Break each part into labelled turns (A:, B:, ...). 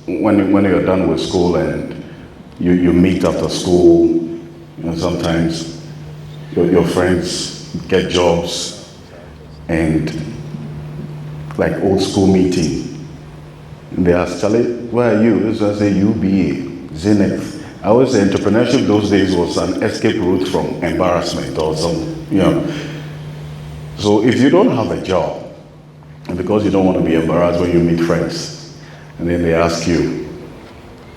A: when you're done with school and you meet after school, sometimes your friends get jobs and like old school meeting. And they ask, Charlie, where are you? This is I say UBA, Zenith. I always say entrepreneurship those days was an escape route from embarrassment or So if you don't have a job, and because you don't want to be embarrassed when you meet friends, and then they ask you,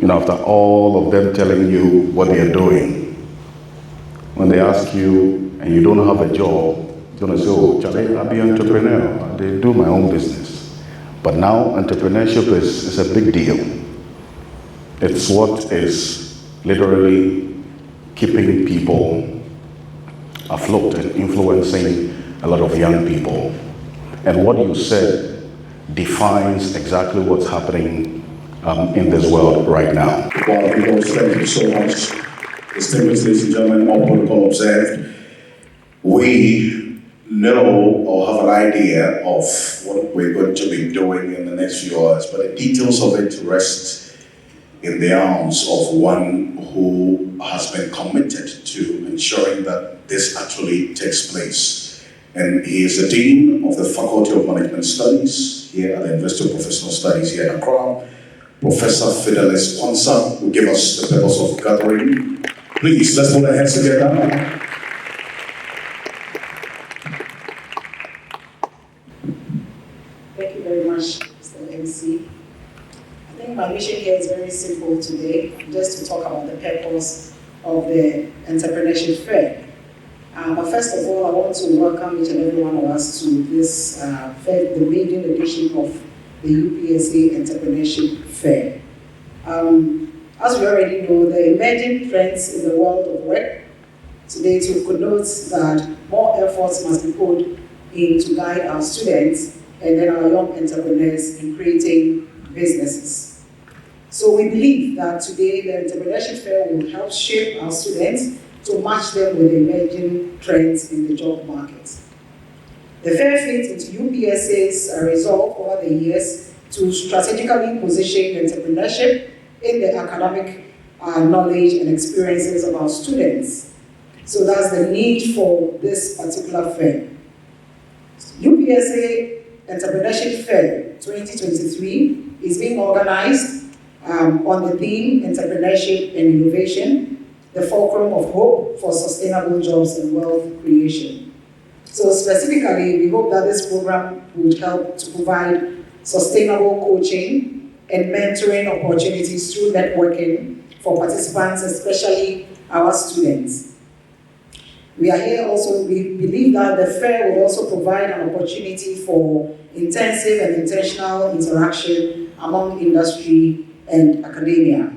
A: after all of them telling you what they're doing, when they ask you and you don't have a job, you're going to say, oh, Charlie, I'll be an entrepreneur. I do my own business. But now entrepreneurship is a big deal. It's what is literally keeping people afloat and influencing a lot of young people. And what you said defines exactly what's happening in this world right now.
B: Well, people, thank you so much. Distinguished ladies and gentlemen, all protocol observed. We know or have an idea of what we're going to be doing in the next few hours, but the details of it rest in the arms of one who has been committed to ensuring that this actually takes place. And he is the Dean of the Faculty of Management Studies here at the University of Professional Studies here in Accra. Professor Fidelis Ponsa will give us the purpose of gathering. Please, let's put our hands together.
C: Thank you very much, Mr. MC. I think my mission here is very simple today, just to talk about the purpose of the Entrepreneurship Fair. But first of all, I want to welcome each and every one of us to this fair, the maiden edition of the UPSA Entrepreneurship Fair. As we already know, the emerging trends in the world of work today to connote that more efforts must be put in to guide our students and then our young entrepreneurs in creating businesses. So we believe that today the Entrepreneurship Fair will help shape our students to match them with the emerging trends in the job market. The fair fits into UPSA's resolve over the years to strategically position entrepreneurship in the academic knowledge and experiences of our students. So that's the need for this particular fair. UPSA Entrepreneurship Fair 2023 is being organized on the theme Entrepreneurship and Innovation, the Fulcrum of Hope for Sustainable Jobs and Wealth Creation. So specifically, we hope that this program would help to provide sustainable coaching and mentoring opportunities through networking for participants, especially our students. We are here also, we believe that the fair will also provide an opportunity for intensive and intentional interaction among industry and academia.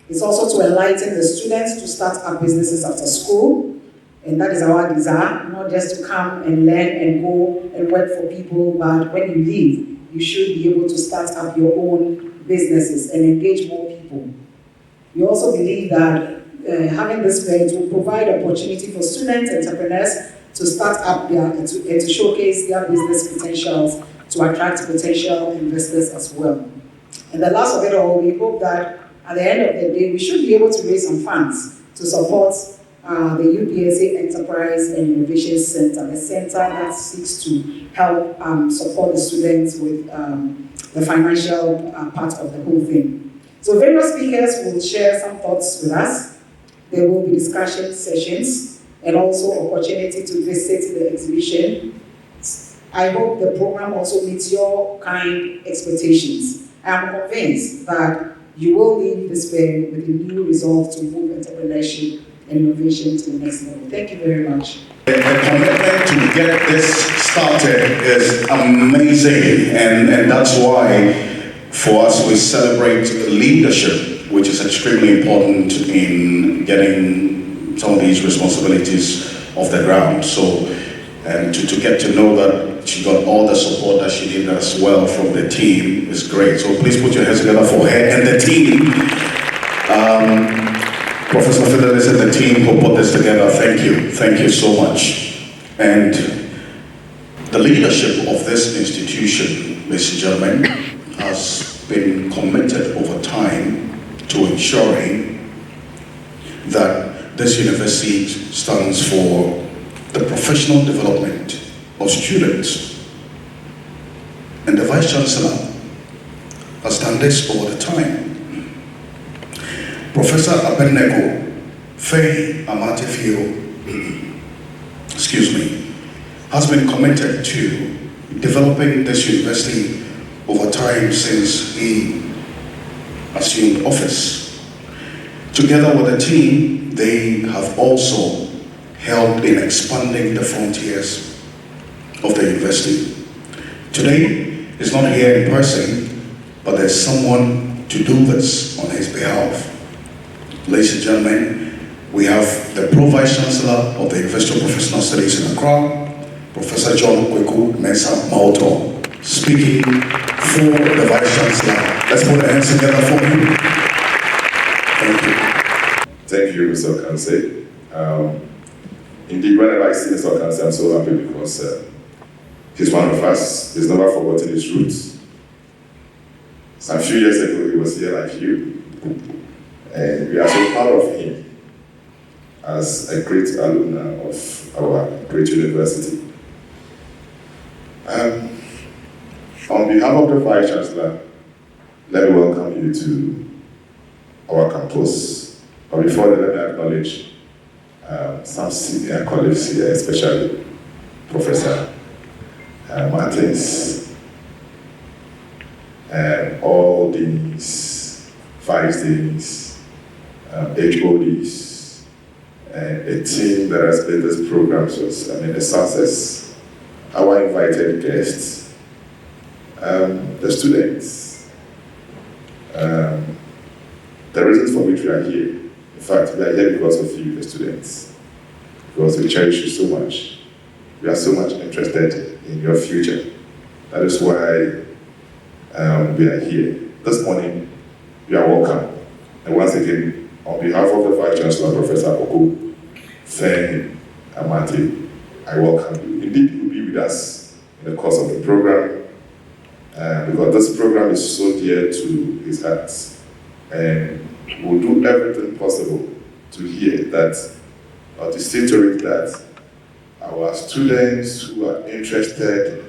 C: It's also to enlighten the students to start up businesses after school, and that is our desire, not just to come and learn and go and work for people, but when you leave, you should be able to start up your own businesses and engage more people. We also believe that having this fair will provide opportunity for students, entrepreneurs to start up and to showcase their business potentials to attract potential investors as well. And the last of it all, we hope that at the end of the day, we should be able to raise some funds to support the UPSA Enterprise and Innovation Center, the center that seeks to help support the students with the financial part of the whole thing. So various speakers will share some thoughts with us. There will be discussion sessions and also opportunity to visit the exhibition. I hope the program also meets your kind expectations. I am convinced that you will leave this fair with a new resolve to move entrepreneurship and innovation to the next level. Thank you very much.
B: The commitment to get this started is amazing, and that's why for us we celebrate leadership, which is extremely important in getting some of these responsibilities off the ground. So, and to get to know that she got all the support that she did as well from the team is great. So please put your hands together for her and the team. Professor Fidelis and the team who put this together, thank you so much. And the leadership of this institution, ladies and gentlemen, has been committed over time ensuring that this university stands for the professional development of students. And the Vice Chancellor has done this over the time. Professor Abenego Faye Amatefio, has been committed to developing this university over time since he assumed office. Together with the team, they have also helped in expanding the frontiers of the university. Today, he's not here in person, but there's someone to do this on his behalf. Ladies and gentlemen, we have the Pro-Vice Chancellor of the University of Professional Studies in Accra, Professor John Kweku Mensah Mauto, speaking for the Vice Chancellor. Let's put our hands together for him. Thank you.
D: Thank you, Mr. Okanse. Indeed, whenever I see Mr. Okanse, I'm so happy because he's one of us. He's never forgotten his roots. Some few years ago, he was here like you. And we are so proud of him as a great alumni of our great university. On behalf of the Vice Chancellor, let me welcome you to our campus. But before that, let me acknowledge some senior colleagues here, especially Professor Martins, and all these vice deans, HODs, and a team that has made this program a success. Our invited guests, the students, the reasons for which we are here. In fact, we are here because of you, the students, because we cherish you so much. We are so much interested in your future. That is why we are here. This morning, you are welcome. And once again, on behalf of the Vice Chancellor, Professor Oko Faye Amati, I welcome you. Indeed, you will be with us in the course of the program, because this program is so dear to his heart. And we'll do everything possible to hear that, or to see to it that our students who are interested,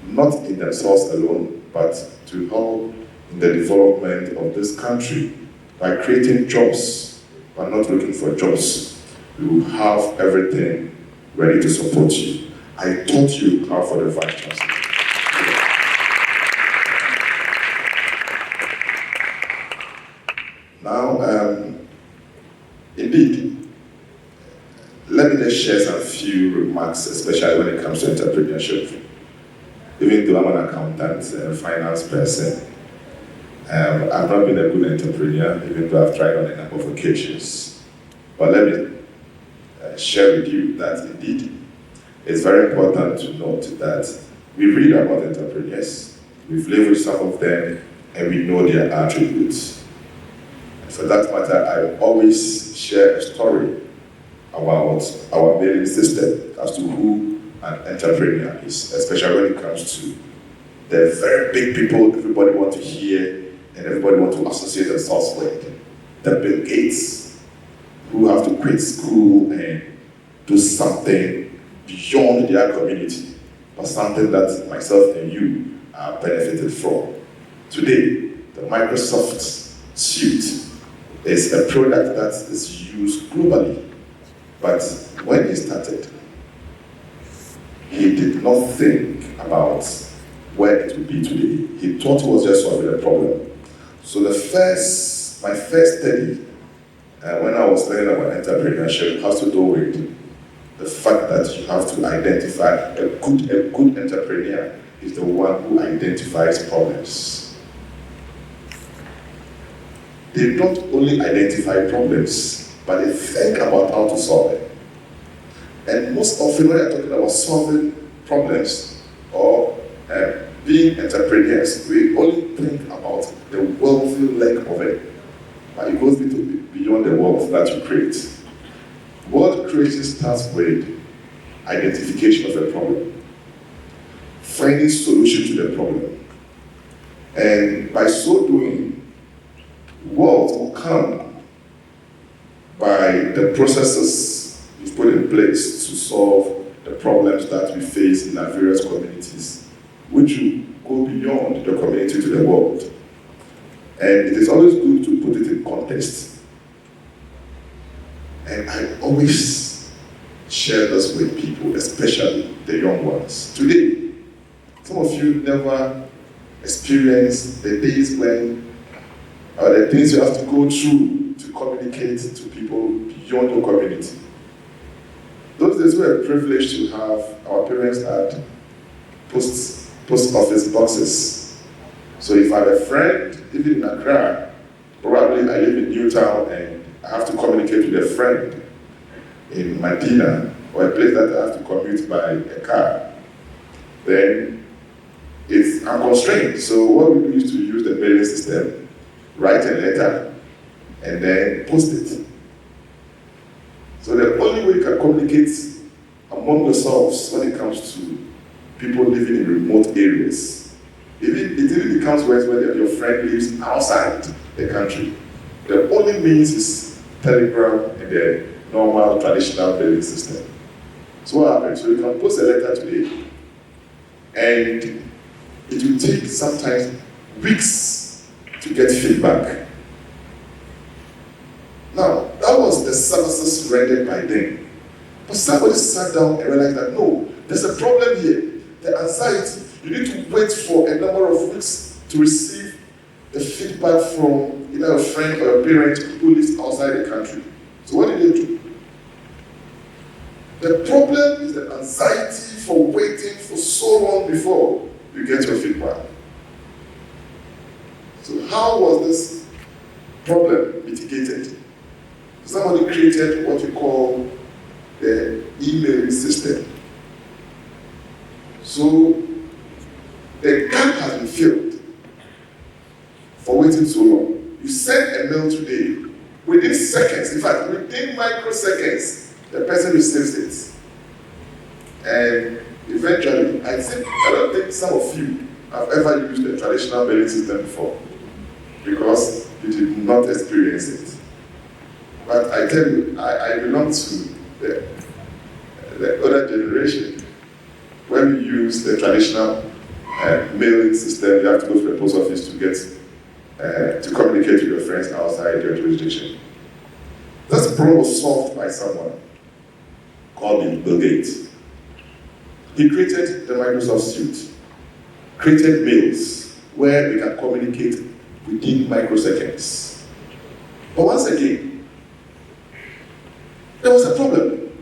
D: not in themselves alone, but to help in the development of this country by creating jobs, but not looking for jobs, we will have everything ready to support you. I taught you how for the Vice Chancellor. Now, indeed, let me just share some few remarks, especially when it comes to entrepreneurship. Even though I'm an accountant and a finance person, I've not been a good entrepreneur, even though I've tried on a number of occasions. But let me share with you that indeed, it's very important to note that we read about entrepreneurs, we've lived with some of them, and we know their attributes. And for that matter, I always share a story about our mailing system as to who an entrepreneur is, especially when it comes to the very big people everybody wants to hear and everybody wants to associate themselves with. The Bill Gates, who have to quit school and do something beyond their community, but something that myself and you are benefited from. Today, the Microsoft suite is a product that is used globally, but when he started, he did not think about where it would be today. He thought he was just solving a problem. So my first study, when I was learning about entrepreneurship, has to do with the fact that you have to identify a good entrepreneur is the one who identifies problems. They don't only identify problems, but they think about how to solve them. And most often when you're talking about solving problems or being entrepreneurs, we only think about the wealthy leg of it, but it goes beyond the wealth that you create. Wealth creation starts with identification of the problem, finding solution to the problem, and by so doing, wealth will overcome by the processes we've put in place to solve the problems that we face in our various communities, which will go beyond the community to the world. And it is always good to put it in context. And I always share this with people, especially the young ones. Today, some of you never experienced the days when, or the things you have to go through to communicate to people beyond your community. Those days were a privilege to have our parents had post office boxes. So if I have a friend, even in Accra, probably I live in Newtown and I have to communicate with a friend in Medina, or a place that I have to commute by a car, then I'm constrained. So what we do is to use the mailing system, write a letter, and then post it. So the only way you can communicate among yourselves when it comes to people living in remote areas, it even becomes worse when your friend lives outside the country. The only means is telegram and the normal traditional mailing system. So what happens? So you can post a letter today, and it will take sometimes weeks to get feedback. Now, that was the services rendered by them. But somebody sat down and realized that no, there's a problem here. The anxiety, you need to wait for a number of weeks to receive the feedback from either a friend or a parent who lives outside the country. So what did they do? The problem is the anxiety for waiting for so long before you get your feedback. So how was this problem mitigated? Somebody created what we call the emailing system. So the gap has been filled for waiting so long. You send a mail today, within seconds, in fact, within microseconds, the person receives it. And eventually, I don't think some of you have ever used the traditional mailing system before, because you did not experience it. But I tell you, I belong to the other generation. When we use the traditional mailing system, you have to go to the post office to get to communicate with your friends outside your jurisdiction. This problem was solved by someone called Bill Gates. He created the Microsoft suite, created mails where we can communicate within microseconds. But once again, there was a problem.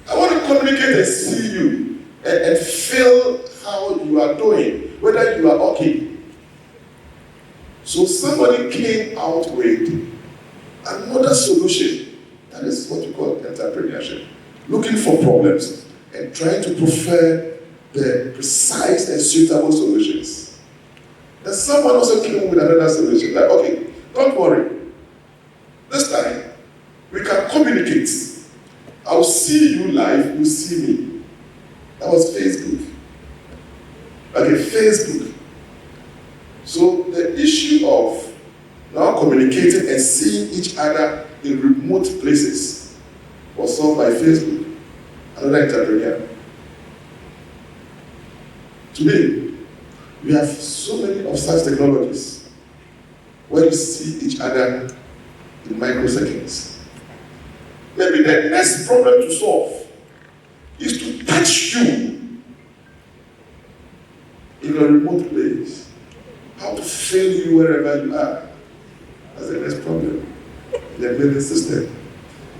D: I want to communicate and see you and feel how you are doing, whether you are okay. So somebody came out with another solution. That is what we call entrepreneurship. Looking for problems and trying to prefer the precise and suitable solutions. Then someone also came with another solution. Like, okay, don't worry. This time, we can communicate. I'll see you live, you see me. That was Facebook. Okay, Facebook. So the issue of now communicating and seeing each other in remote places was solved by Facebook. Another entrepreneur. Today, we have so many of such technologies where you see each other in microseconds. Maybe the next problem to solve is to touch you in a remote place. How to feel you wherever you are. That's the next problem. The mailing system.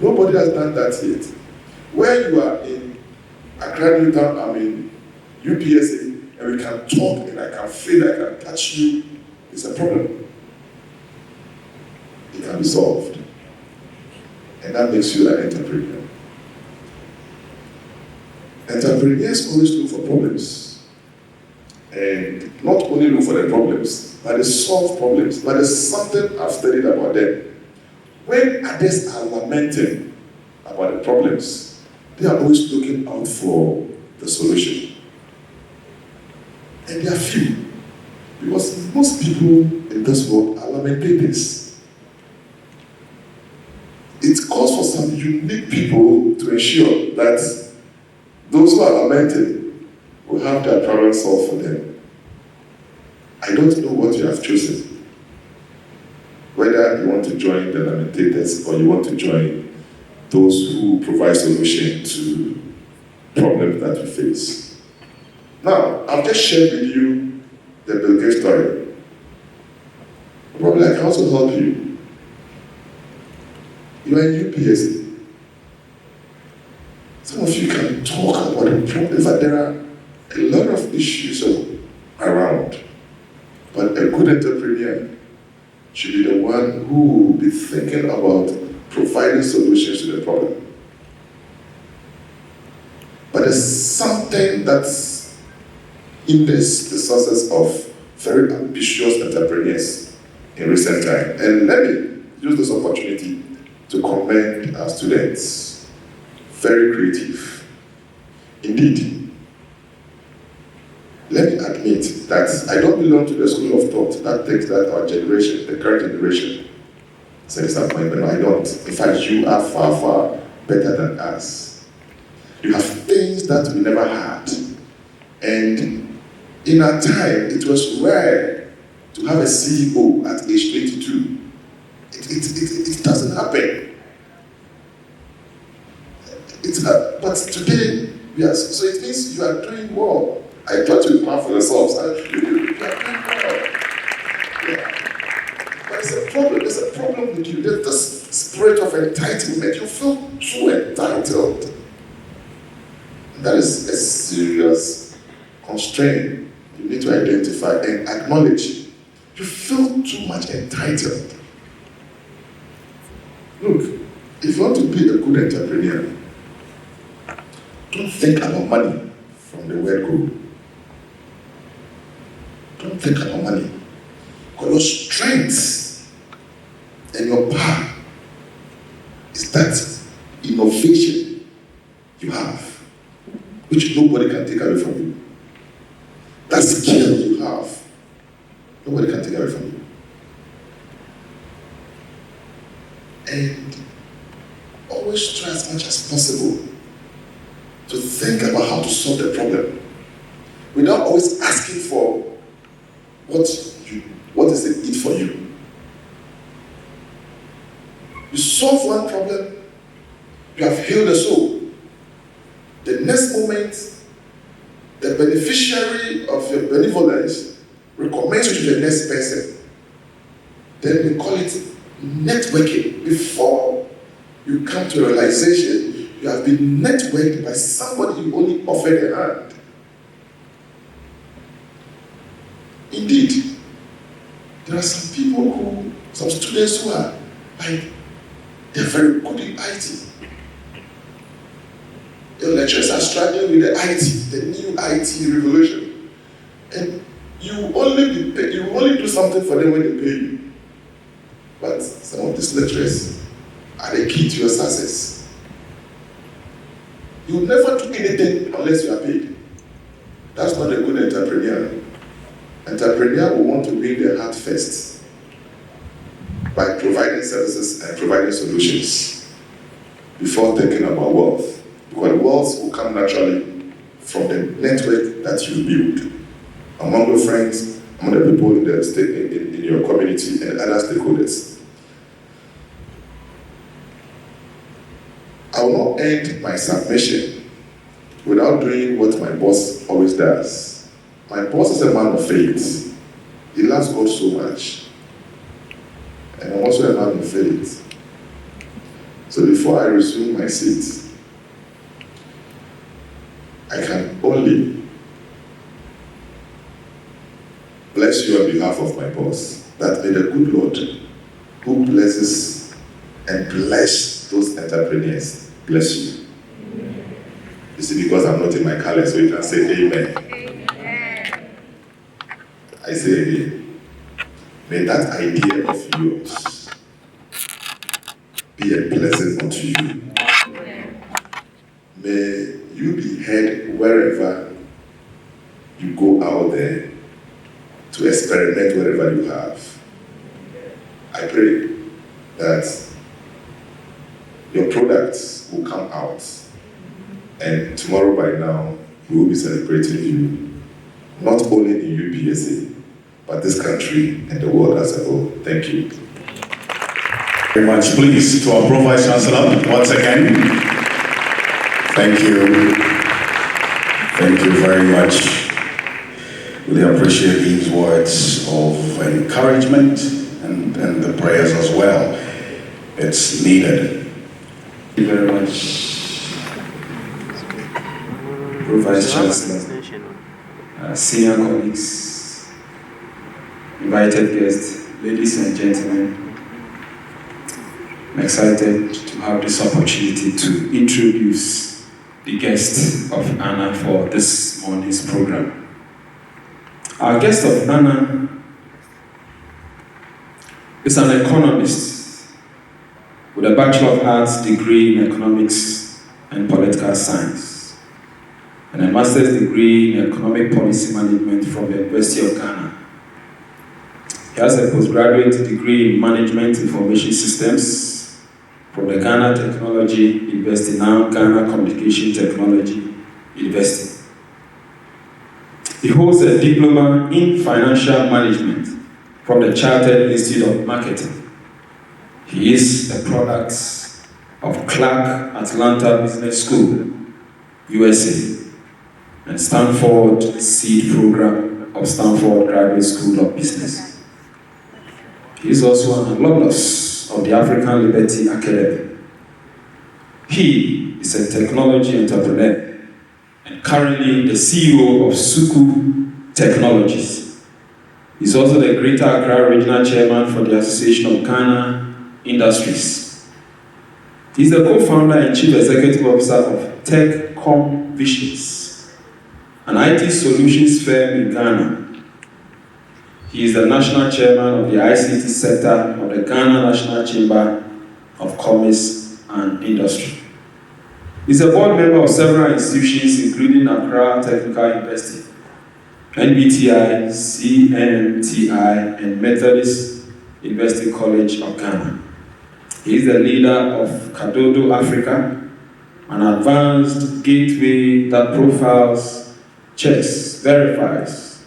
D: Nobody has done that yet. Where you are in Accra, Newtown, I'm in UPSA, and we can talk and I can feel, I can touch you, it's a problem. It can be solved. And that makes you an entrepreneur. Entrepreneurs always look for problems. And not only look for the problems, but they solve problems. But there's something I've studied about them. When others are lamenting about the problems, they are always looking out for the solution. And they are few. Because most people in this world are lamentators. some unique people to ensure that those who are lamenting will have their problems solved for them. I don't know what you have chosen. Whether you want to join the lamentators or you want to join those who provide solution to problems that we face. Now, I've just shared with you the Bill Gates story. Probably I can also help you. You are in UPSA. Some of you can talk about the problems, but there are a lot of issues around. But a good entrepreneur should be the one who will be thinking about providing solutions to the problem. But there's something that's in the success of very ambitious entrepreneurs in recent time. And let me use this opportunity to commend our students. Very creative. Indeed. Let me admit that I don't belong to the school of thought that thinks that our generation, the current generation, is a disappointment. No, I don't. In fact, you are far, far better than us. You have things that we never had. And in our time, it was rare to have a CEO at age 22. It doesn't happen. But today, so it means you are doing well. I thought you'd clap for yourselves. You are doing well. Yeah. But it's a problem. There's a problem with you. There's this spirit of entitlement. You feel too entitled. That is a serious constraint you need to identify and acknowledge. You feel too much entitled. Look, if you want to be a good entrepreneur, don't think about money from the word go. Don't think about money. Because your strength and your power is that innovation you have, which nobody can take away from you. That skill you have, nobody can take away from you. And always try as much as possible to think about how to solve the problem without always asking for what is the need for you. You solve one problem, you have healed the soul. The next moment, the beneficiary of your benevolence recommends you to the next person. Then we call it networking. Before you come to a realization, you have been networked by somebody you only offered a hand. Indeed, there are some people some students who are they're very good in IT. Your lecturers are struggling with the IT, the new IT revolution. And you only do something for them when they pay you. But some of these lecturers are the key to your success. You will never do anything unless you are paid. That's not a good entrepreneur. Entrepreneur will want to bring their heart first by providing services and providing solutions before thinking about wealth. Because wealth will come naturally from the network that you build among your friends, among the people in your community and other stakeholders. I will not end my submission without doing what my boss always does. My boss is a man of faith. He loves God so much. And I'm also a man of faith. So before I resume my seat, I can only bless you on behalf of my boss, that may the good Lord, who blesses and bless those entrepreneurs, bless you. You see, because I'm not in my color, so you can say amen. Amen. I say again, may that idea of yours be a blessing unto you. May you be heard wherever you go out there to experiment wherever you have. I pray that your products will come out. And tomorrow by now, we will be celebrating you, not only in UPSA, but this country and the world as a whole. Thank you.
B: Very much. Please, to our Pro-Vice Chancellor, once again, thank you. Thank you very much. Really appreciate these words of encouragement and the prayers as well. It's needed.
E: Thank you very much, Pro-Vice Chancellor, senior colleagues, invited guests, ladies and gentlemen. I'm excited to have this opportunity to introduce the guest of honor for this morning's program. Our guest of honor is an economist with a Bachelor of Arts degree in Economics and Political Science, and a Master's degree in Economic Policy Management from the University of Ghana. He has a postgraduate degree in Management Information Systems from the Ghana Technology University, now Ghana Communication Technology University. He holds a diploma in Financial Management from the Chartered Institute of Marketing. He is a product of Clark Atlanta Business School, USA, and Stanford Seed Program of Stanford Graduate School of Business. He is also an alumnus of the African Liberty Academy. He is a technology entrepreneur and currently the CEO of Suku Technologies. He's also the Greater Accra Regional Chairman for the Association of Ghana Industries. He's the co-founder and chief executive officer of TechCom Visions, an IT solutions firm in Ghana. He is the national chairman of the ICT sector of the Ghana National Chamber of Commerce and Industry. He's a board member of several institutions, including Accra Technical University, NBTI, CNMTI, and Methodist University College of Ghana. He is the leader of Kadodo Africa, an advanced gateway that profiles, checks, verifies,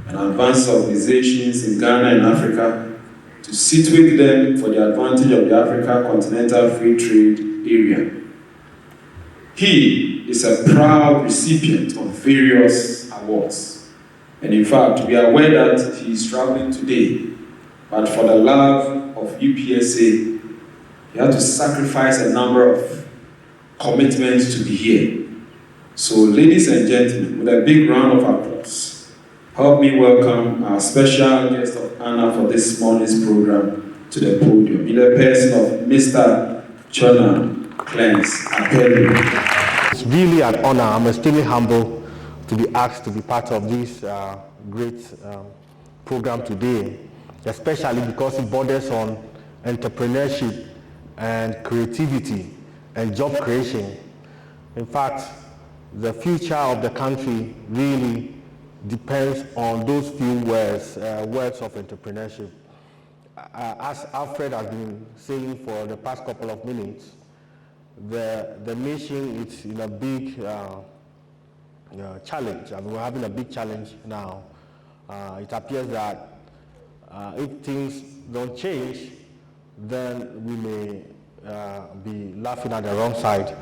E: and advanced organizations in Ghana and Africa to situate them for the advantage of the Africa Continental Free Trade Area. He is a proud recipient of various awards. And in fact, we are aware that he is traveling today, but for the love of UPSA, he had to sacrifice a number of commitments to be here. So, ladies and gentlemen, with a big round of applause, help me welcome our special guest of honor for this morning's program to the podium, in the person of Mr. Tsonam Cleanse Akpeloo.
F: It's really an honor. I'm extremely humble to be asked to be part of this great program today, especially because it borders on entrepreneurship and creativity and job creation. In fact, the future of the country really depends on those few words of entrepreneurship. As Alfred has been saying for the past couple of minutes, the nation is in a big challenge, and we're having a big challenge now. It appears that if things don't change, then we may be laughing at the wrong side.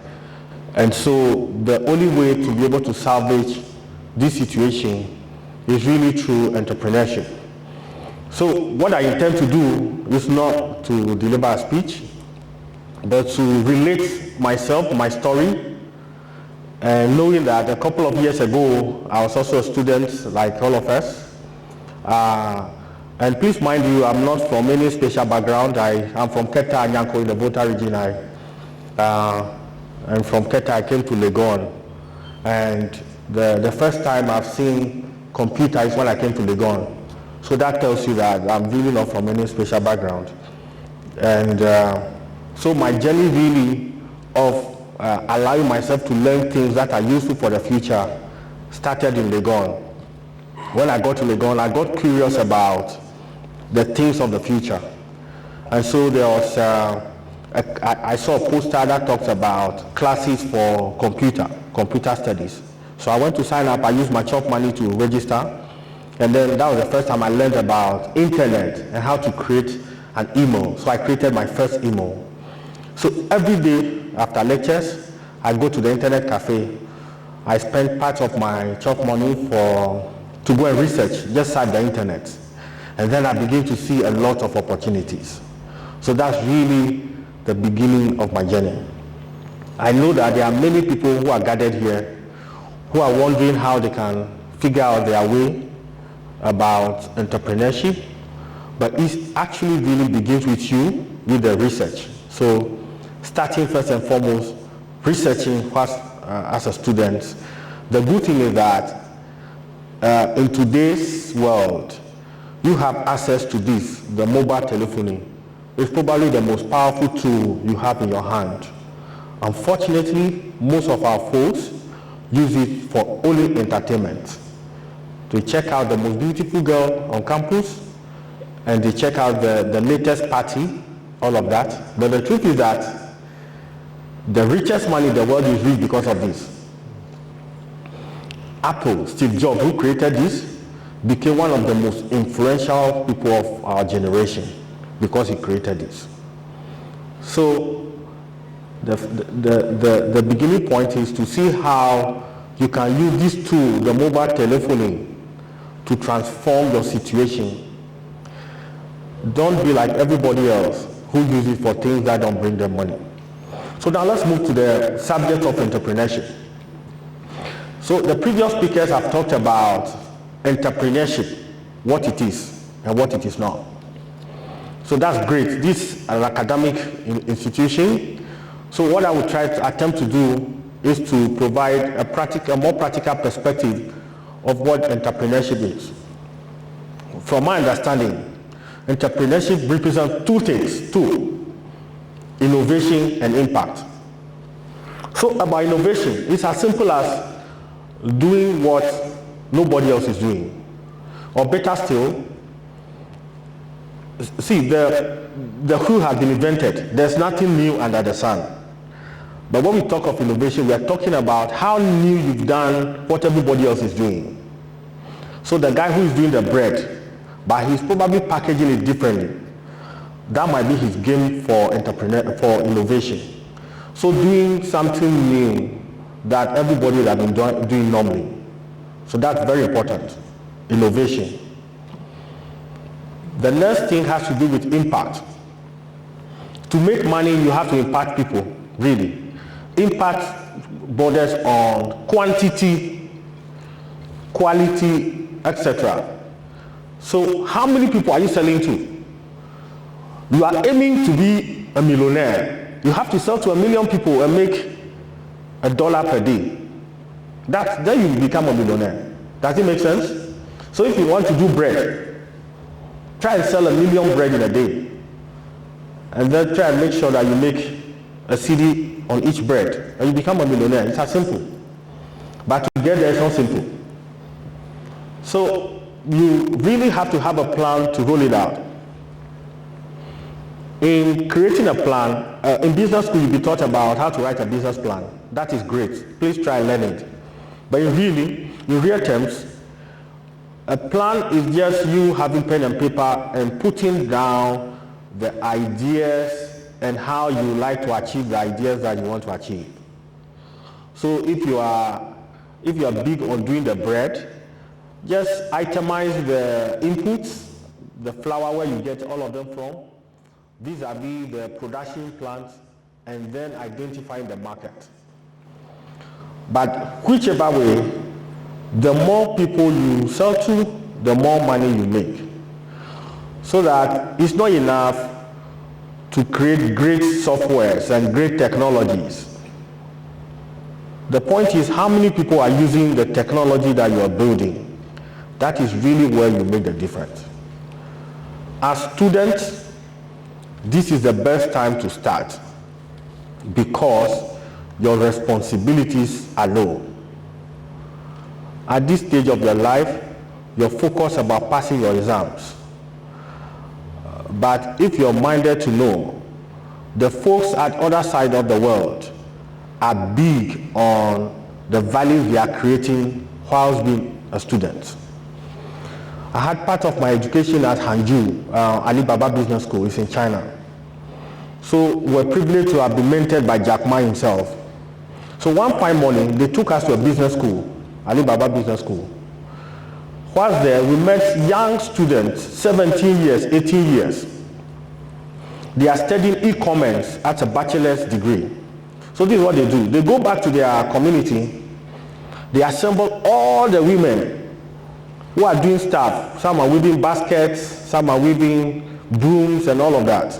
F: And so the only way to be able to salvage this situation is really through entrepreneurship. So what I intend to do is not to deliver a speech, but to relate myself, my story, and knowing that a couple of years ago, I was also a student like all of us. And please mind you, I'm not from any special background. I'm from Keta Nyanko in the Volta region. And from Keta I came to Legon. And the first time I've seen computer is when I came to Legon. So that tells you that I'm really not from any special background. And so my journey really of allowing myself to learn things that are useful for the future started in Legon. When I got to Legon, I got curious about the things of the future. And so there was a I saw a poster that talks about classes for computer studies. So I went to sign up. I used my chop money to register. And then that was the first time I learned about internet and how to create an email. So I created my first email. So every day after lectures, I go to the internet cafe. I spend part of my chop money to go and research just at the internet. And then I begin to see a lot of opportunities. So that's really the beginning of my journey. I know that there are many people who are gathered here who are wondering how they can figure out their way about entrepreneurship, but it actually really begins with you, with the research. So starting first and foremost, researching as a student. The good thing is that in today's world, you have access to this. The mobile telephony is probably the most powerful tool you have in your hand. Unfortunately, most of our folks use it for only entertainment. To check out the most beautiful girl on campus, and they check out the latest party, all of that. But the truth is that the richest man in the world is rich because of this. Apple, Steve Jobs, who created this, became one of the most influential people of our generation because he created this. So the beginning point is to see how you can use this tool, the mobile telephony, to transform your situation. Don't be like everybody else who uses it for things that don't bring them money. So now let's move to the subject of entrepreneurship. So the previous speakers have talked about entrepreneurship, what it is and what it is not. So that's great. This is an academic institution. So what I will try to attempt to do is to provide a more practical perspective of what entrepreneurship is. From my understanding, entrepreneurship represents two things, innovation and impact. So about innovation, it's as simple as doing what nobody else is doing. Or better still, see, the wheel has been invented. There's nothing new under the sun. But when we talk of innovation, we are talking about how new you've done what everybody else is doing. So the guy who is doing the bread, but he's probably packaging it differently. That might be his game for innovation. So doing something new that everybody has been doing normally. So that's very important, innovation. The next thing has to do with impact. To make money, you have to impact people, really. Impact borders on quantity, quality, etc. So how many people are you selling to? You are aiming to be a millionaire. You have to sell to 1 million people and make $1 per day. Then you become a millionaire. Does it make sense? So if you want to do bread, try and sell 1 million bread in a day. And then try and make sure that you make a CD on each bread. And you become a millionaire. It's as simple. But to get there, it's not simple. So you really have to have a plan to roll it out. In creating a plan, in business school, you'll be taught about how to write a business plan. That is great. Please try and learn it. But in real terms, a plan is just you having pen and paper and putting down the ideas and how you like to achieve the ideas that you want to achieve. So if you are big on doing the bread, just itemize the inputs, the flour, where you get all of them from, vis-a-vis the production plants, and then identifying the market. But whichever way, the more people you sell to, the more money you make. So that it's not enough to create great softwares and great technologies. The point is how many people are using the technology that you are building. That is really where you make the difference. As students, this is the best time to start because your responsibilities are low. At this stage of your life, you're focused about passing your exams. But if you're minded to know the folks at other side of the world are big on the value they are creating whilst being a student. I had part of my education at Hangzhou, Alibaba Business School. It's in China. So we're privileged to have been mentored by Jack Ma himself. So one fine morning, they took us to a business school, Alibaba Business School. Whilst there, we met young students, 17 years, 18 years. They are studying e-commerce at a bachelor's degree. So this is what they do. They go back to their community, they assemble all the women who are doing stuff. Some are weaving baskets, some are weaving brooms and all of that.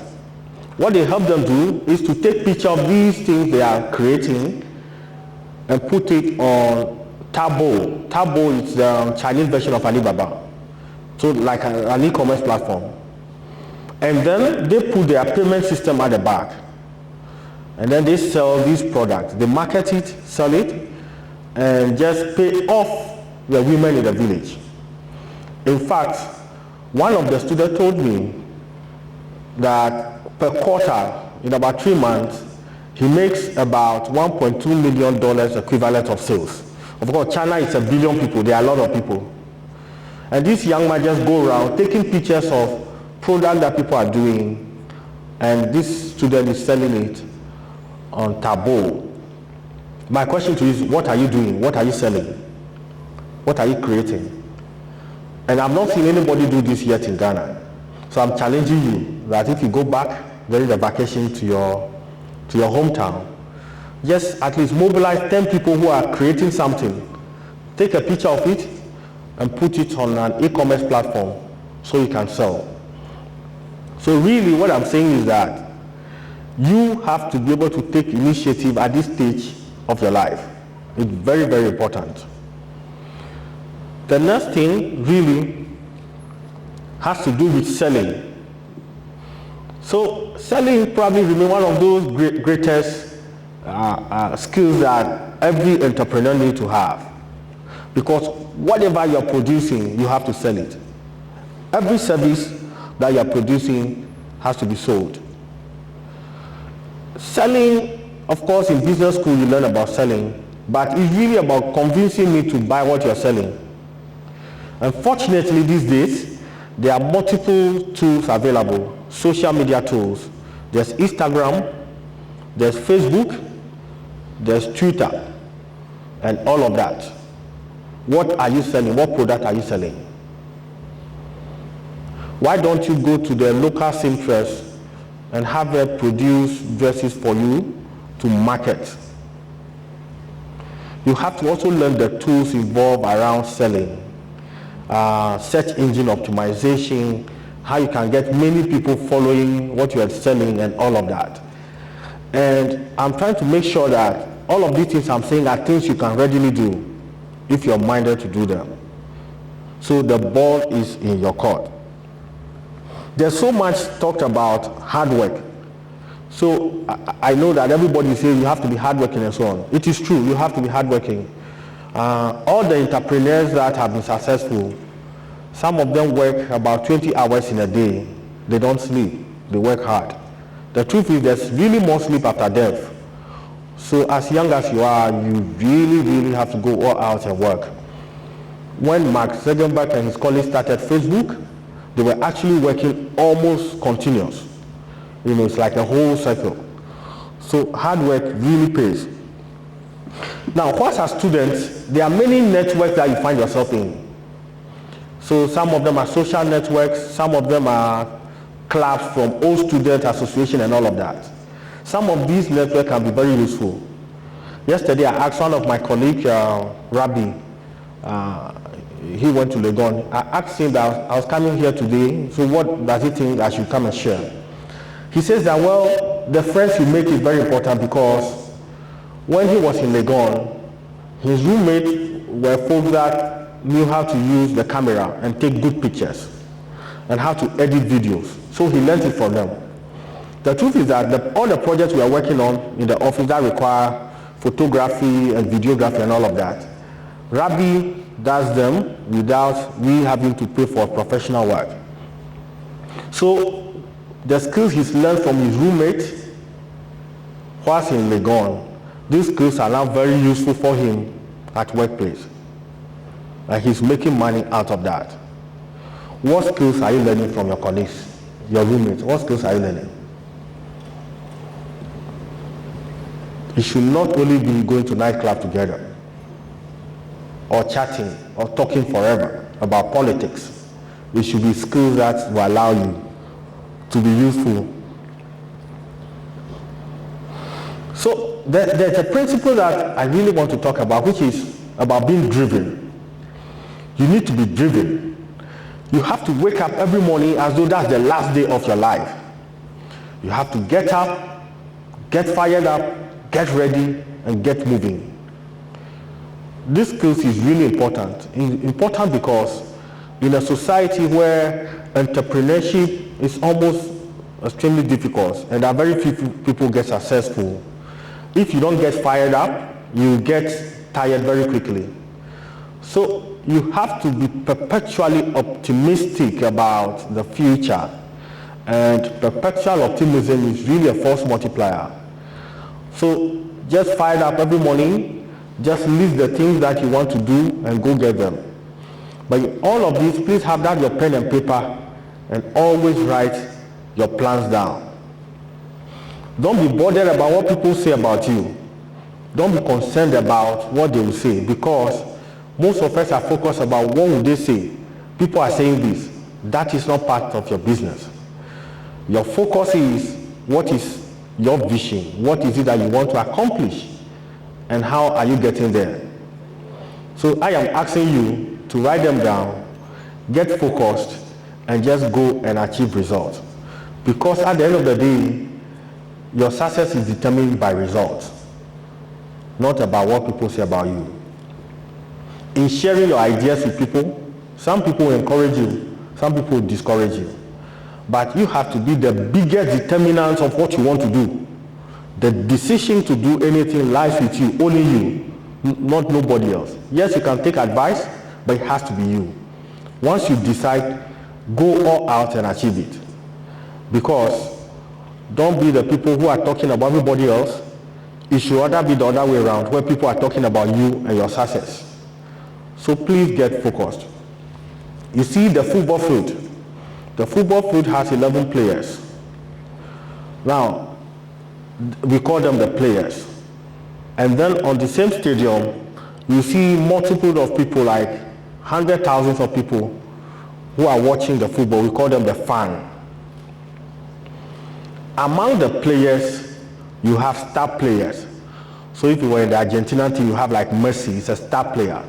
F: What they help them do is to take picture of these things they are creating and put it on Taobao. Taobao is the Chinese version of Alibaba. So like an e-commerce platform. And then they put their payment system at the back. And then they sell these products. They market it, sell it, and just pay off the women in the village. In fact, one of the students told me that per quarter, in about 3 months, he makes about $1.2 million equivalent of sales. Of course, China is 1 billion people, there are a lot of people. And this young man just go around taking pictures of products that people are doing, and this student is selling it on Taobao. My question to you is, what are you doing? What are you selling? What are you creating? And I've not seen anybody do this yet in Ghana. So I'm challenging you that if you go back during the vacation to your hometown, just at least mobilize 10 people who are creating something. Take a picture of it and put it on an e-commerce platform so you can sell. So really what I'm saying is that you have to be able to take initiative at this stage of your life. It's very, very important. The next thing really has to do with selling. So selling probably remains one of those greatest skills that every entrepreneur needs to have. Because whatever you're producing, you have to sell it. Every service that you're producing has to be sold. Selling, of course, in business school you learn about selling, but it's really about convincing me to buy what you're selling. Unfortunately, these days, there are multiple tools available, social media tools. There's Instagram, there's Facebook, there's Twitter, and all of that. What are you selling? What product are you selling? Why don't you go to the local seamstress and have her produce dresses for you to market? You have to also learn the tools involved around selling. Search engine optimization, how you can get many people following what you are selling and all of that. And I'm trying to make sure that all of these things I'm saying are things you can readily do if you're minded to do them. So the ball is in your court. There's so much talked about hard work. So I know that everybody says you have to be hardworking and so on. It is true, you have to be hardworking. All the entrepreneurs that have been successful, some of them work about 20 hours in a day. They don't sleep, they work hard. The truth is there's really more sleep after death. So as young as you are, you really have to go all out and work. When Mark Zuckerberg and his colleagues started Facebook, they were actually working almost continuous. You know, it's like a whole cycle. So hard work really pays. Now, whilst as students, there are many networks that you find yourself in. So some of them are social networks, some of them are clubs from old student association and all of that. Some of these networks can be very useful. Yesterday, I asked one of my colleagues, Rabbi, he went to Legon. I asked him that I was coming here today, so what does he think I should come and share? He says that, well, the friends you make is very important because when he was in Legon, his roommates were folks that knew how to use the camera and take good pictures and how to edit videos. So he learned it from them. The truth is that all the projects we are working on in the office that require photography and videography and all of that, Rabbi does them without we having to pay for professional work. So the skills he's learned from his roommate whilst in Legon, these skills are now very useful for him at workplace. And he's making money out of that. What skills are you learning from your colleagues, your roommates? What skills are you learning? You should not only be going to nightclub together, or chatting, or talking forever about politics. It should be skills that will allow you to be useful. So there's a principle that I really want to talk about, which is about being driven. You need to be driven. You have to wake up every morning as though that's the last day of your life. You have to get up, get fired up, get ready, and get moving. This skills is really important. Important because in a society where entrepreneurship is almost extremely difficult and there are very few people get successful, if you don't get fired up, you get tired very quickly. So you have to be perpetually optimistic about the future, and perpetual optimism is really a force multiplier. So just fire up every morning, just list the things that you want to do and go get them. But all of these, please have that your pen and paper and always write your plans down. Don't be bothered about what people say about you. Don't be concerned about what they will say, because most of us are focused about what will they say. People are saying this. That is not part of your business. Your focus is what is your vision, what is it that you want to accomplish, and how are you getting there. So I am asking you to write them down, get focused, and just go and achieve results. Because at the end of the day, your success is determined by results, not about what people say about you. In sharing your ideas with people, some people encourage you, some people discourage you. But you have to be the biggest determinant of what you want to do. The decision to do anything lies with you, only you, not nobody else. Yes, you can take advice, but it has to be you. Once you decide, go all out and achieve it. Because don't be the people who are talking about everybody else. It should rather be the other way around, where people are talking about you and your success. So please get focused. You see the football field. The football field has 11 players. Now, we call them the players. And then on the same stadium, you see multiple of people, like hundreds of thousands of people who are watching the football. We call them the fan. Among the players, you have star players. So if you were in the Argentina team, you have like Messi, he's a star player.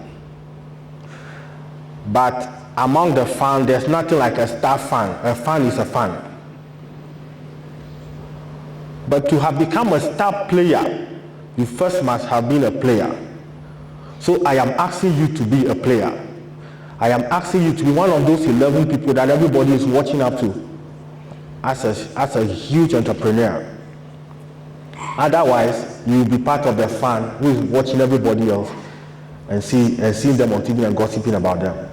F: But among the fan, there's nothing like a star fan. A fan is a fan. But to have become a star player, you first must have been a player. So I am asking you to be a player. I am asking you to be one of those 11 people that everybody is watching up to as a huge entrepreneur. Otherwise, you will be part of the fan who is watching everybody else and seeing them on TV and gossiping about them.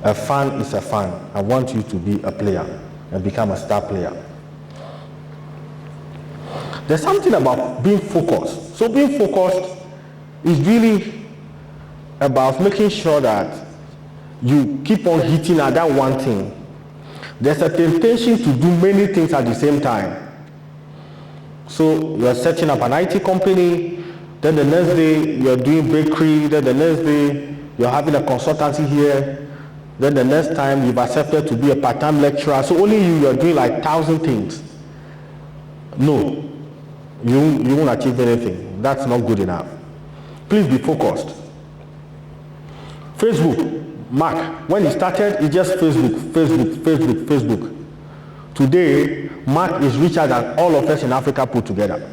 F: A fan is a fan. I want you to be a player and become a star player. There's something about being focused. So being focused is really about making sure that you keep on hitting at that one thing. There's a temptation to do many things at the same time. So you're setting up an IT company, then the next day you're doing bakery, then the next day you're having a consultancy here, then the next time you've accepted to be a part-time lecturer. So only you're doing like 1,000 things. No, you won't achieve anything. That's not good enough. Please be focused. Facebook, Mark, when he started, it's just Facebook. Today, Mark is richer than all of us in Africa put together.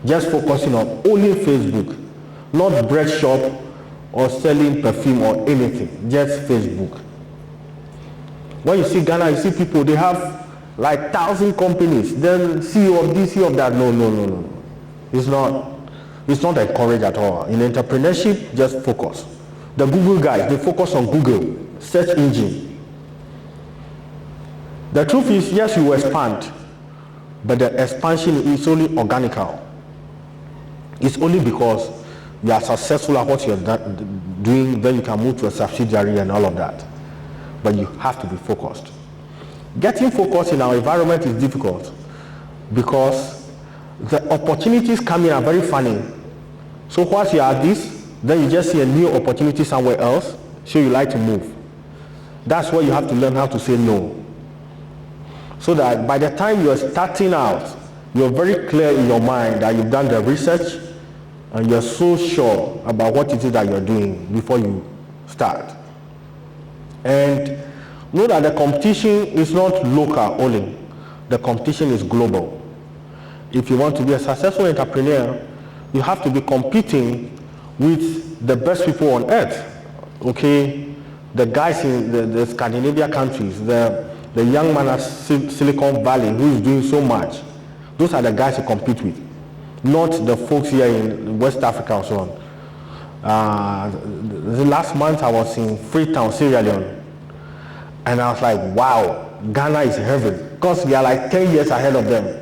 F: Just focusing on only Facebook, not bread shop or selling perfume or anything, just Facebook. When you see Ghana, you see people, they have like 1,000 companies, then CEO of this, CEO of that. No. It's not encouraged at all. In entrepreneurship, just focus. The Google guys, they focus on Google, search engine. The truth is, yes, you expand, but the expansion is only organical. It's only because you are successful at what you're doing, then you can move to a subsidiary and all of that. But you have to be focused. Getting focused in our environment is difficult because the opportunities coming are very funny. So once you are at this, then you just see a new opportunity somewhere else, so you like to move. That's where you have to learn how to say no. So that by the time you're starting out, you're very clear in your mind that you've done the research and you're so sure about what it is that you're doing before you start. And know that the competition is not local only. The competition is global. If you want to be a successful entrepreneur, you have to be competing with the best people on earth. Okay, the guys in the Scandinavian countries, the young man at Silicon Valley who is doing so much, those are the guys you compete with, not the folks here in West Africa and so on. The last month I was in Freetown, Sierra Leone, and I was like, wow, Ghana is heaven, because we are like 10 years ahead of them.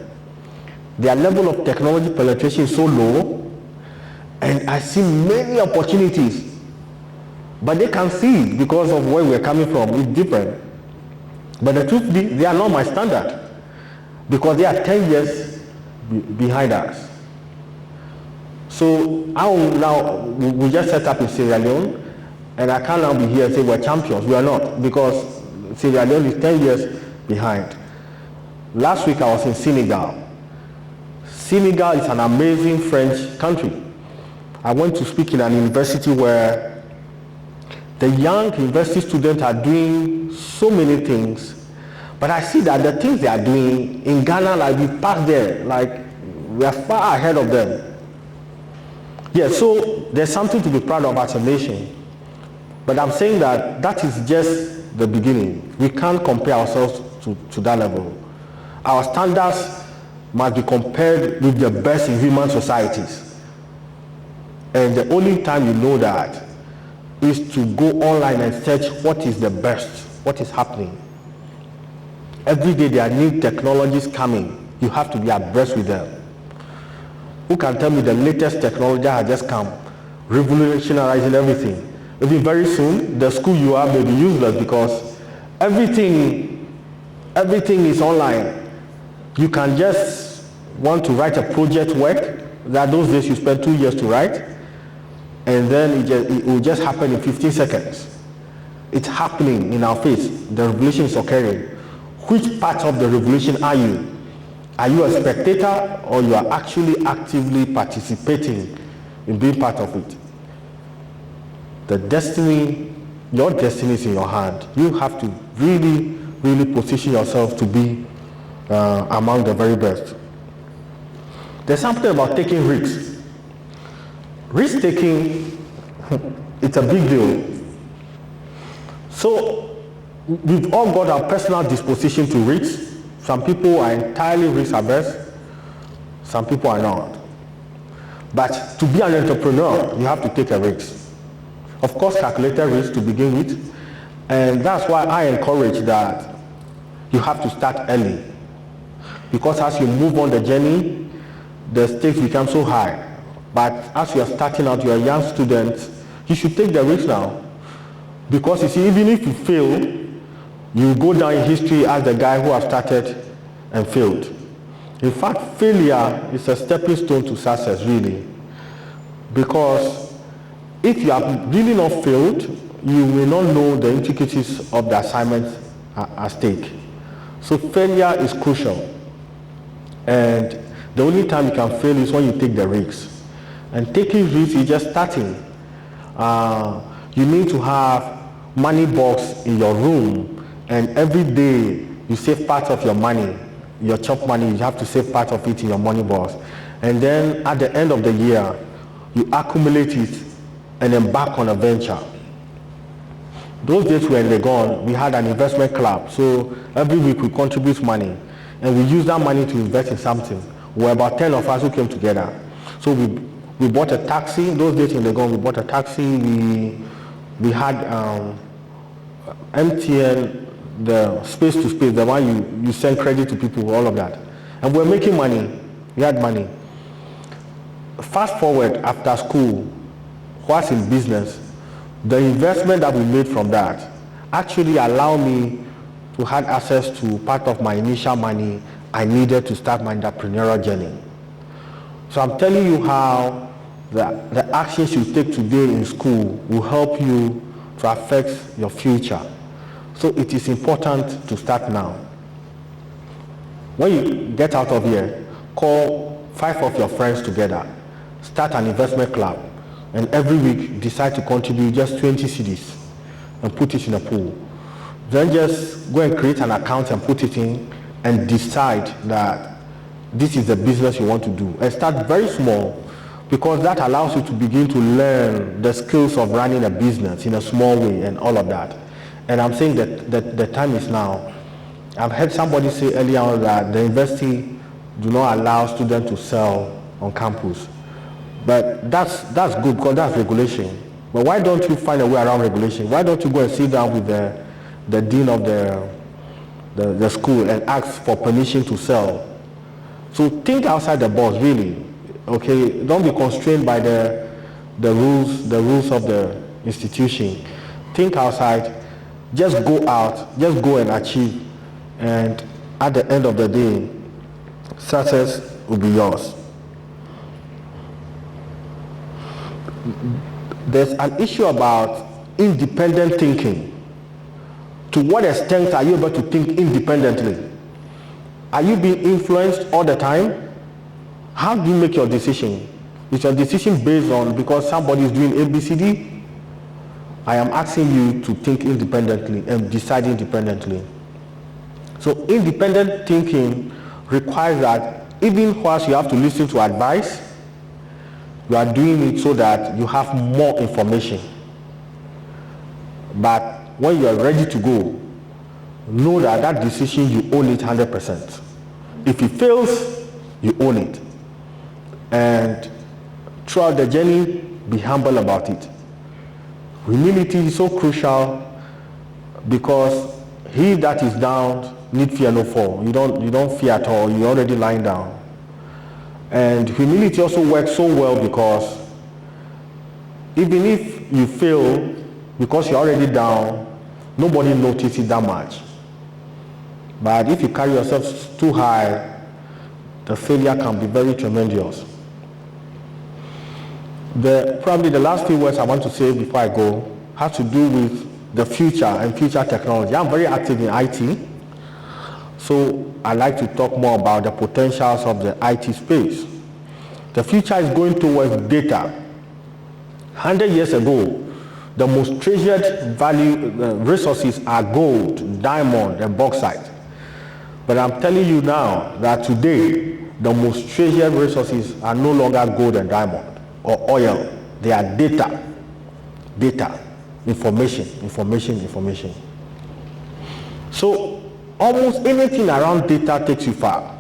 F: Their level of technology penetration is so low, and I see many opportunities, but they can't see it because of where we're coming from. It's different. But the truth is, they are not my standard, because they are 10 years behind us. So we just set up in Sierra Leone, and I can't now be here and say we're champions. We are not, because Sierra Leone is 10 years behind. Last week I was in Senegal. Senegal is an amazing French country. I went to speak in an university where the young university students are doing so many things, but I see that the things they are doing in Ghana, like we passed there, like we are far ahead of them. Yeah, so there's something to be proud of as a nation. But I'm saying that is just the beginning. We can't compare ourselves to that level. Our standards must be compared with the best in human societies. And the only time you know that is to go online and search what is the best, what is happening. Every day there are new technologies coming. You have to be abreast with them. Who can tell me the latest technology has just come, revolutionizing everything? Maybe very soon the school you are may be useless because everything is online. You can just want to write a project work that those days you spend 2 years to write, and then it will just happen in 15 seconds. It's happening in our face. The revolution is occurring. Which part of the revolution are you? Are you a spectator, or you are actually actively participating in being part of it? The destiny, your destiny is in your hand. You have to really, really position yourself to be among the very best. There's something about taking risks. Risk taking, it's a big deal. So we've all got our personal disposition to risk. Some people are entirely risk averse, some people are not. But to be an entrepreneur, you have to take a risk. Of course, calculated risk to begin with, and that's why I encourage that you have to start early. Because as you move on the journey, the stakes become so high. But as you are starting out, you are a young student, you should take the risk now. Because you see, even if you fail, you go down in history as the guy who has started and failed. In fact, failure is a stepping stone to success, really. Because if you have really not failed, you will not know the intricacies of the assignment at stake. So failure is crucial. And the only time you can fail is when you take the risks. And taking risks is just starting. You need to have money box in your room, and every day you save part of your money, your chop money, you have to save part of it in your money box. And then at the end of the year, you accumulate it and embark on a venture. Those days when they're gone, we had an investment club. So every week we contribute money, and we use that money to invest in something. We were about 10 of us who came together. So we bought a taxi. Those days when they're gone, we bought a taxi. We had MTN, the space to space, the one you send credit to people, all of that. And we're making money. We had money. fast forward after school, whilst in business, the investment that we made from that actually allowed me to have access to part of my initial money I needed to start my entrepreneurial journey. So I'm telling you how the actions you take today in school will help you to affect your future. So it is important to start now. When you get out of here, call 5 of your friends together, start an investment club, and every week decide to contribute just 20 cedis and put it in a pool. Then just go and create an account and put it in and decide that this is the business you want to do. And start very small, because that allows you to begin to learn the skills of running a business in a small way and all of that. And I'm saying that the time is now. I've heard somebody say earlier on that the university do not allow students to sell on campus. But that's good, because that's regulation. But why don't you find a way around regulation? Why don't you go and sit down with the dean of the school and ask for permission to sell? So think outside the box, really. Okay, don't be constrained by the rules of the institution. Think outside. Just go out. Just go and achieve. And at the end of the day, success will be yours. There's an issue about independent thinking. To what extent are you able to think independently? Are you being influenced all the time? How do you make your decision? Is your decision based on because somebody is doing ABCD? I am asking you to think independently and decide independently. So independent thinking requires that even whilst you have to listen to advice, you are doing it so that you have more information. But when you are ready to go, know that that decision, you own it 100%. If it fails, you own it. And throughout the journey, be humble about it. Humility is so crucial, because he that is down need fear no fall. You don't fear at all. You're already lying down. And humility also works so well, because even if you fail, because you're already down, nobody notices that much. But if you carry yourself too high, the failure can be very tremendous. Probably the last few words I want to say before I go have to do with the future and future technology. I'm very active in IT, so I like to talk more about the potentials of the IT space. The future is going towards data. 100 years ago, the most treasured resources are gold, diamond, and bauxite. But I'm telling you now that today, the most treasured resources are no longer gold and diamond or oil. They are data, information. So almost anything around data takes you far.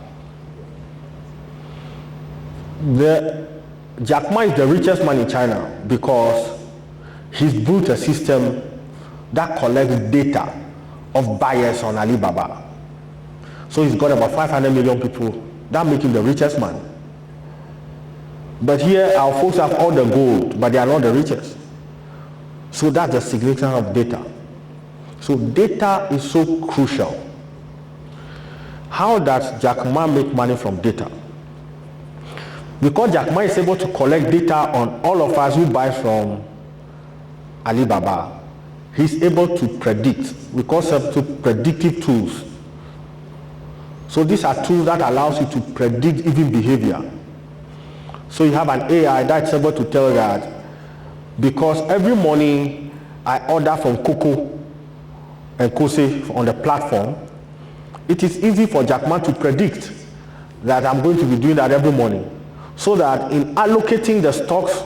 F: Jack Ma is the richest man in China because he's built a system that collects data of buyers on Alibaba. So he's got about 500 million people. That makes him the richest man. But here our folks have all the gold, but they are not the richest. So that's the significance of data. So data is so crucial. How does Jack Ma make money from data? Because Jack Ma is able to collect data on all of us who buy from Alibaba, he's able to predict. We call them predictive tools. So these are tools that allows you to predict even behavior. So you have an AI that's able to tell that because every morning I order from Coco and Kose on the platform, it is easy for Jack Ma to predict that I'm going to be doing that every morning. So that in allocating the stocks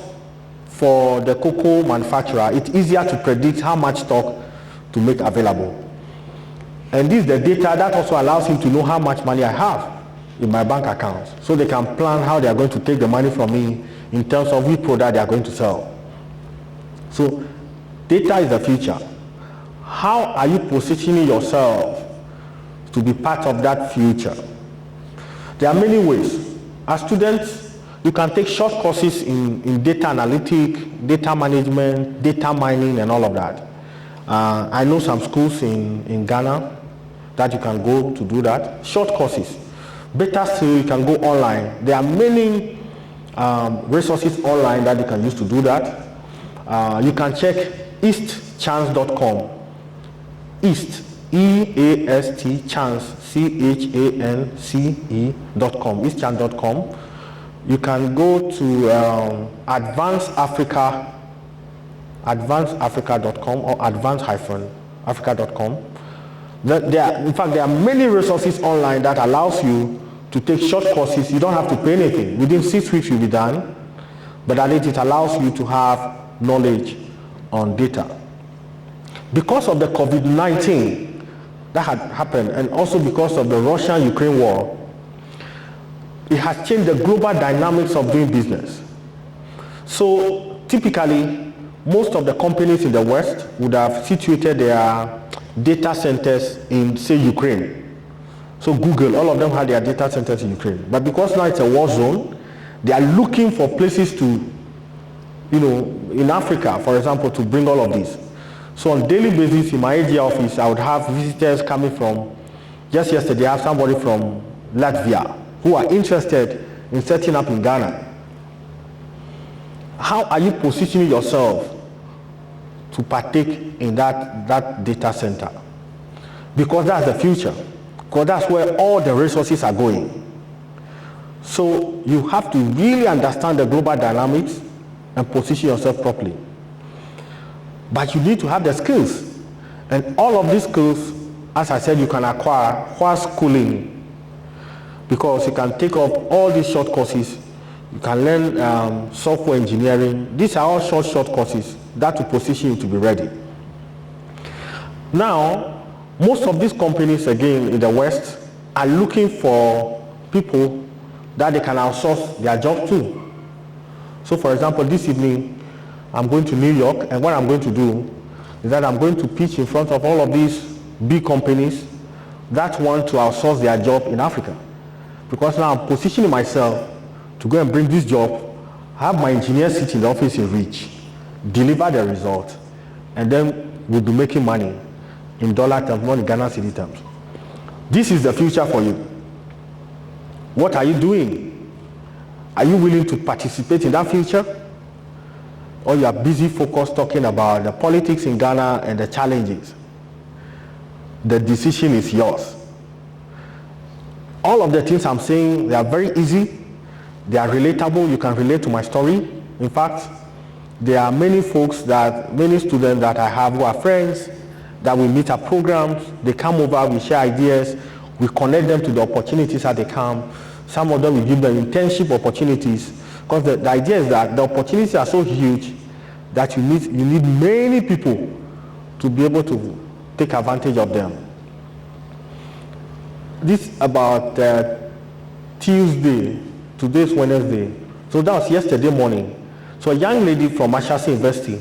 F: for the cocoa manufacturer, it's easier to predict how much stock to make available. And this is the data that also allows him to know how much money I have in my bank account. So they can plan how they are going to take the money from me in terms of which product they are going to sell. So data is the future. How are you positioning yourself to be part of that future? There are many ways. As students, You can take short courses in data analytics, data management, data mining, and all of that. I know some schools in Ghana that you can go to do that. Short courses. Better still, you can go online. There are many resources online that you can use to do that. You can check eastchance.com. East, E-A-S-T, chance, C-H-A-N-C-E.com, eastchance.com. You can go to advanceafrica.com or advance-africa.com. In fact, there are many resources online that allows you to take short courses. You don't have to pay anything. Within 6 weeks, you'll be done. But at least it allows you to have knowledge on data. Because of the COVID-19 that had happened, and also because of the Russia-Ukraine war, it has changed the global dynamics of doing business. So typically, most of the companies in the West would have situated their data centers in, say, Ukraine. So Google, all of them had their data centers in Ukraine. But because now it's a war zone, they are looking for places to, in Africa, for example, to bring all of this. So on a daily basis in my AG office, I would have visitors coming from, just yesterday I have somebody from Latvia who are interested in setting up in Ghana. How are you positioning yourself to partake in that data center? Because that's the future. Because that's where all the resources are going. So you have to really understand the global dynamics and position yourself properly. But you need to have the skills. And all of these skills, as I said, you can acquire while schooling. Because you can take up all these short courses. You can learn software engineering. These are all short courses that will position you to be ready. Now, most of these companies, again, in the West, are looking for people that they can outsource their job to. So, for example, this evening, I'm going to New York, and what I'm going to do is that I'm going to pitch in front of all of these big companies that want to outsource their job in Africa. Because now I'm positioning myself to go and bring this job, have my engineers sit in the office in Reach, deliver the result, and then we'll be making money in dollar terms, not in Ghana cedi terms. This is the future for you. What are you doing? Are you willing to participate in that future? Or you are busy focused talking about the politics in Ghana and the challenges? The decision is yours. All of the things I'm saying, they are very easy. They are relatable. You can relate to my story. In fact, there are many students that I have who are friends, that we meet at programs. They come over, we share ideas, we connect them to the opportunities as they come. Some of them we give them internship opportunities, because the idea is that the opportunities are so huge that you need many people to be able to take advantage of them. This about Tuesday, today's Wednesday, so that was yesterday morning. So a young lady from Ashesi University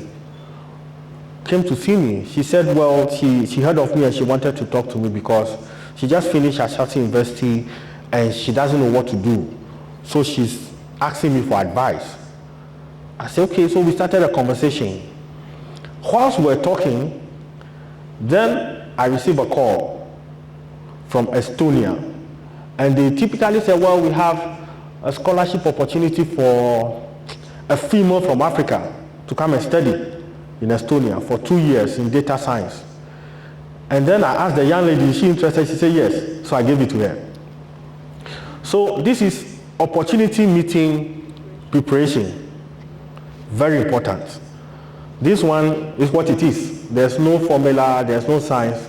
F: came to see me. She said, well, she heard of me and she wanted to talk to me because she just finished Ashesi University and she doesn't know what to do. So she's asking me for advice. I said, okay, so we started a conversation. Whilst we were talking, then I received a call from Estonia. And they typically say, well, we have a scholarship opportunity for a female from Africa to come and study in Estonia for 2 years in data science. And then I asked the young lady, is she interested? She said yes. So I gave it to her. So this is opportunity meeting preparation. Very important. This one is what it is. There's no formula, there's no science.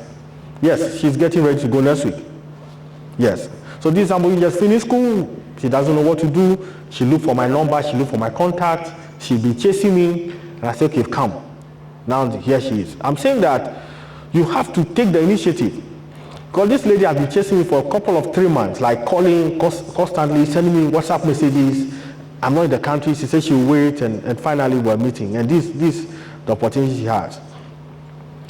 F: Yes, she's getting ready to go next week. Yes. So this is somebody who just finished school. She doesn't know what to do. She looked for my number, she looked for my contact. She'll be chasing me. And I said, okay, come. Now here she is. I'm saying that you have to take the initiative. Because this lady has been chasing me for a couple of 3 months, like calling constantly, sending me WhatsApp messages. I'm not in the country. She said she'll wait, and finally we're meeting. And this the opportunity she has.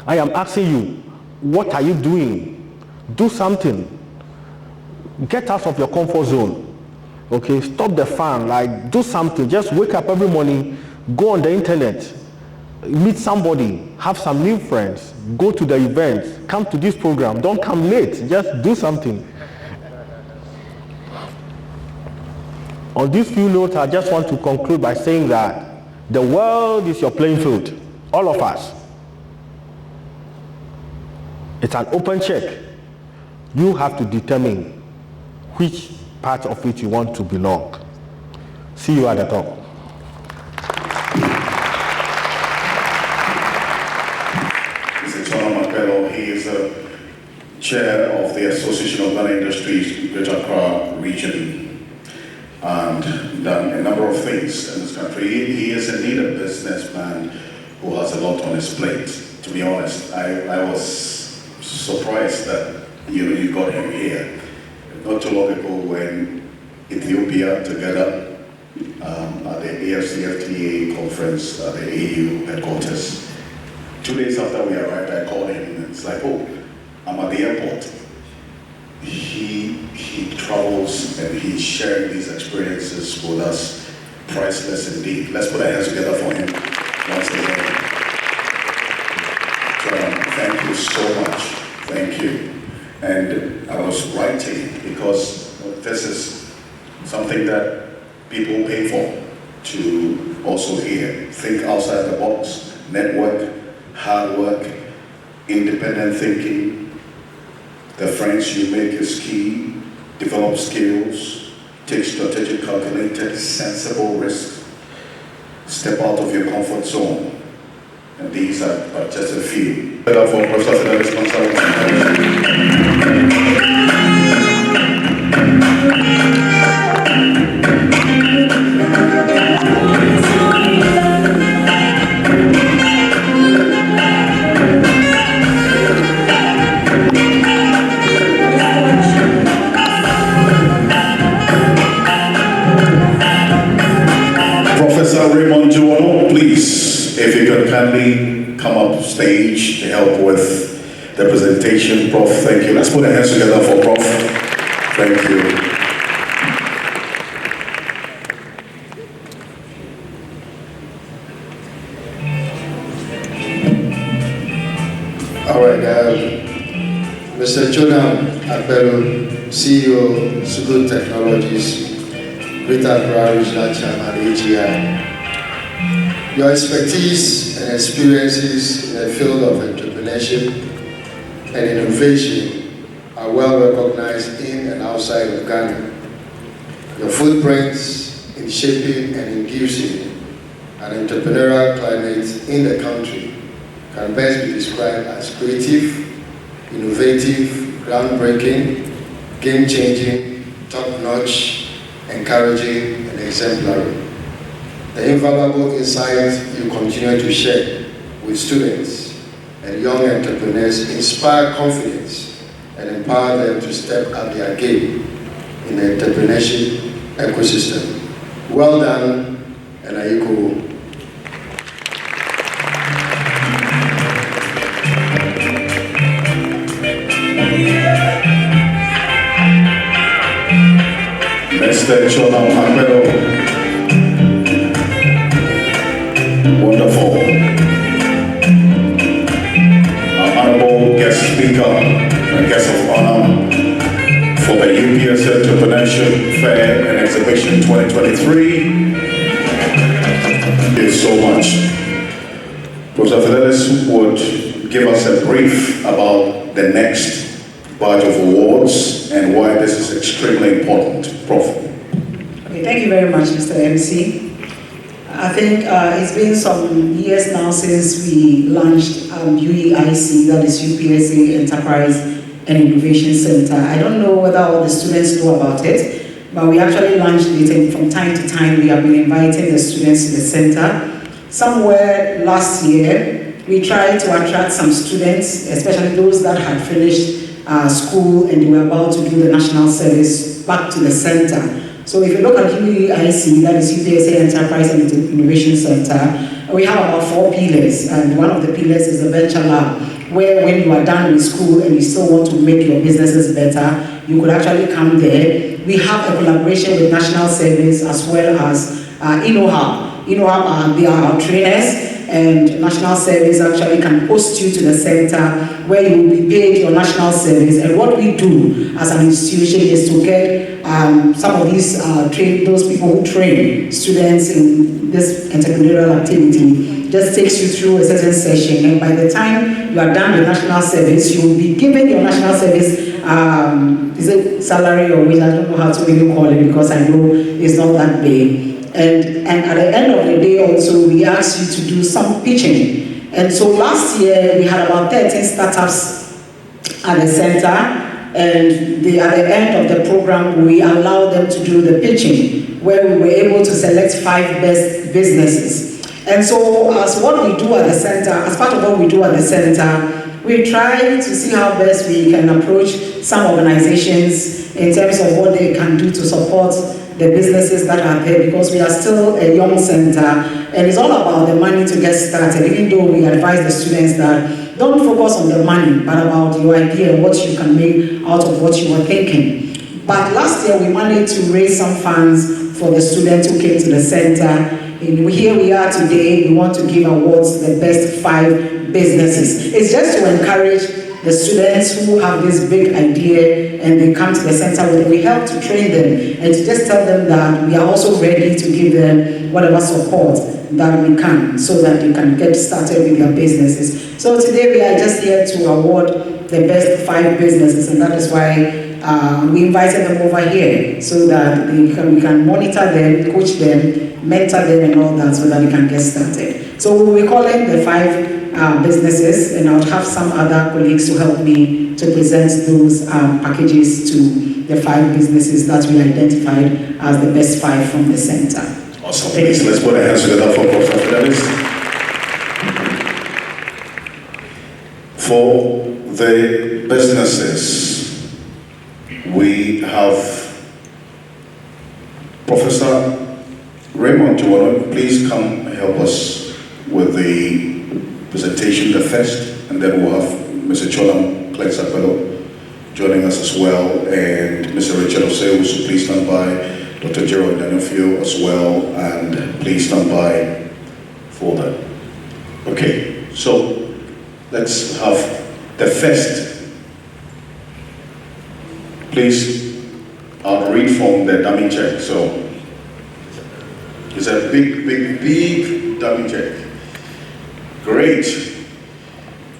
F: I am asking you, what are you doing? Do something. Get out of your comfort zone. Okay, stop the fun, like do something. Just wake up every morning, go on the internet, meet somebody, have some new friends, go to the events, come to this program. Don't come late, just do something. On this few notes, I just want to conclude by saying that the world is your playing field, all of us. It's an open check. You have to determine which part of it you want to belong. See you at the top.
B: Mr. Tsonam Cleanse, he is the chair of the Association of Ghana Industries, Greater Accra region, and done a number of things in this country. He is indeed a businessman who has a lot on his plate. To be honest, I was surprised that you got him here. Not too long ago, we were in Ethiopia together at the AFCFTA conference at the AU headquarters. 2 days after we arrived, I called him and it's like, oh, I'm at the airport. He travels and he's sharing these experiences with us. Priceless indeed. Let's put our hands together for him once again. Thank you so much. Thank you. And I was writing because this is something that people pay for to also hear. Think outside the box, network, hard work, independent thinking. The friends you make is key. Develop skills, take strategic, calculated, sensible risks. Step out of your comfort zone. And these are just a few. For Professor please, if you could kindly come up stage to help with the presentation. Prof, thank you. Let's put our hands together for Prof. Thank you.
G: All right, Mr. Tsonam Akpeloo, CEO of Suku Technologies, Greater Accra Regional Chairman, AGI. Your expertise and experiences in the field of entrepreneurship and innovation are well recognized in and outside of Ghana. Your footprints in shaping and inducing an entrepreneurial climate in the country can best be described as creative, innovative, groundbreaking, game-changing, top-notch, encouraging, and exemplary. The invaluable insights you continue to share with students and young entrepreneurs inspire confidence and empower them to step up their game in the entrepreneurship ecosystem. Well done, and Ayiko.
B: Mr. Tsonam Cleanse. Wonderful. Our honorable guest speaker and guest of honor for the UPSA Entrepreneurship Fair and Exhibition 2023. Thank you so much. Professor Fidelis would give us a brief about the next batch of awards and why this is extremely important. Prof.
C: Okay, thank you very much, Mr. MC. I think it's been some years now since we launched UEIC, that is UPSA Enterprise and Innovation Center. I don't know whether all the students know about it, but we actually launched it, and from time to time we have been inviting the students to the center. Somewhere last year, we tried to attract some students, especially those that had finished school and they were about to do the national service, back to the center. So if you look at UEIC, that is UPSA Enterprise and Innovation Center, we have about 4 pillars, and one of the pillars is the venture lab, where when you are done with school and you still want to make your businesses better, you could actually come there we have a collaboration with National Service as well as InnoHub. InnoHub, they are our trainers, and National Service actually can post you to the center where you will be paid your national service. And what we do as an institution is to get some of these those people who train students in this entrepreneurial activity, just takes you through a certain session, and by the time you are done with national service, you will be given your national service is it salary or wage? I don't know how to really call it because I know it's not that big. And at the end of the day also, we ask you to do some pitching. And so last year, we had about 13 startups at the center, and at the end of the program, we allowed them to do the pitching, where we were able to select 5 best businesses. And so as what we do at the center, as part of what we do at the center, we try to see how best we can approach some organizations in terms of what they can do to support the businesses that are there, because we are still a young center, and it's all about the money to get started, even though we advise the students that don't focus on the money, but about your idea and what you can make out of what you were thinking. But last year we managed to raise some funds for the students who came to the center, and here we are today. We want to give awards to the best 5 businesses. It's just to encourage the students who have this big idea and they come to the center where we help to train them and to just tell them that we are also ready to give them whatever support that we can so that they can get started with their businesses. So today we are just here to award the best 5 businesses, and that is why we invited them over here so that we can monitor them, coach them, mentor them and all that so that they can get started. So we'll be calling the 5 businesses, and I'll have some other colleagues to help me to present those packages to the 5 businesses that we identified as the best 5 from the center.
B: Awesome. Please, let's put our hands together for Professor Fidelis. For the businesses, we have Professor Raymond Tuwano. Please come and help us with the presentation, the first, and then we'll have Mr. Tsonam Cleanse Akpeloo joining us as well, and Mr. Richard Osei, so please stand by, Dr. Gerald Danofio as well, and please stand by for that. Okay, so let's have the first. Please, I'll read from the dummy check. So it's a big dummy check. Great.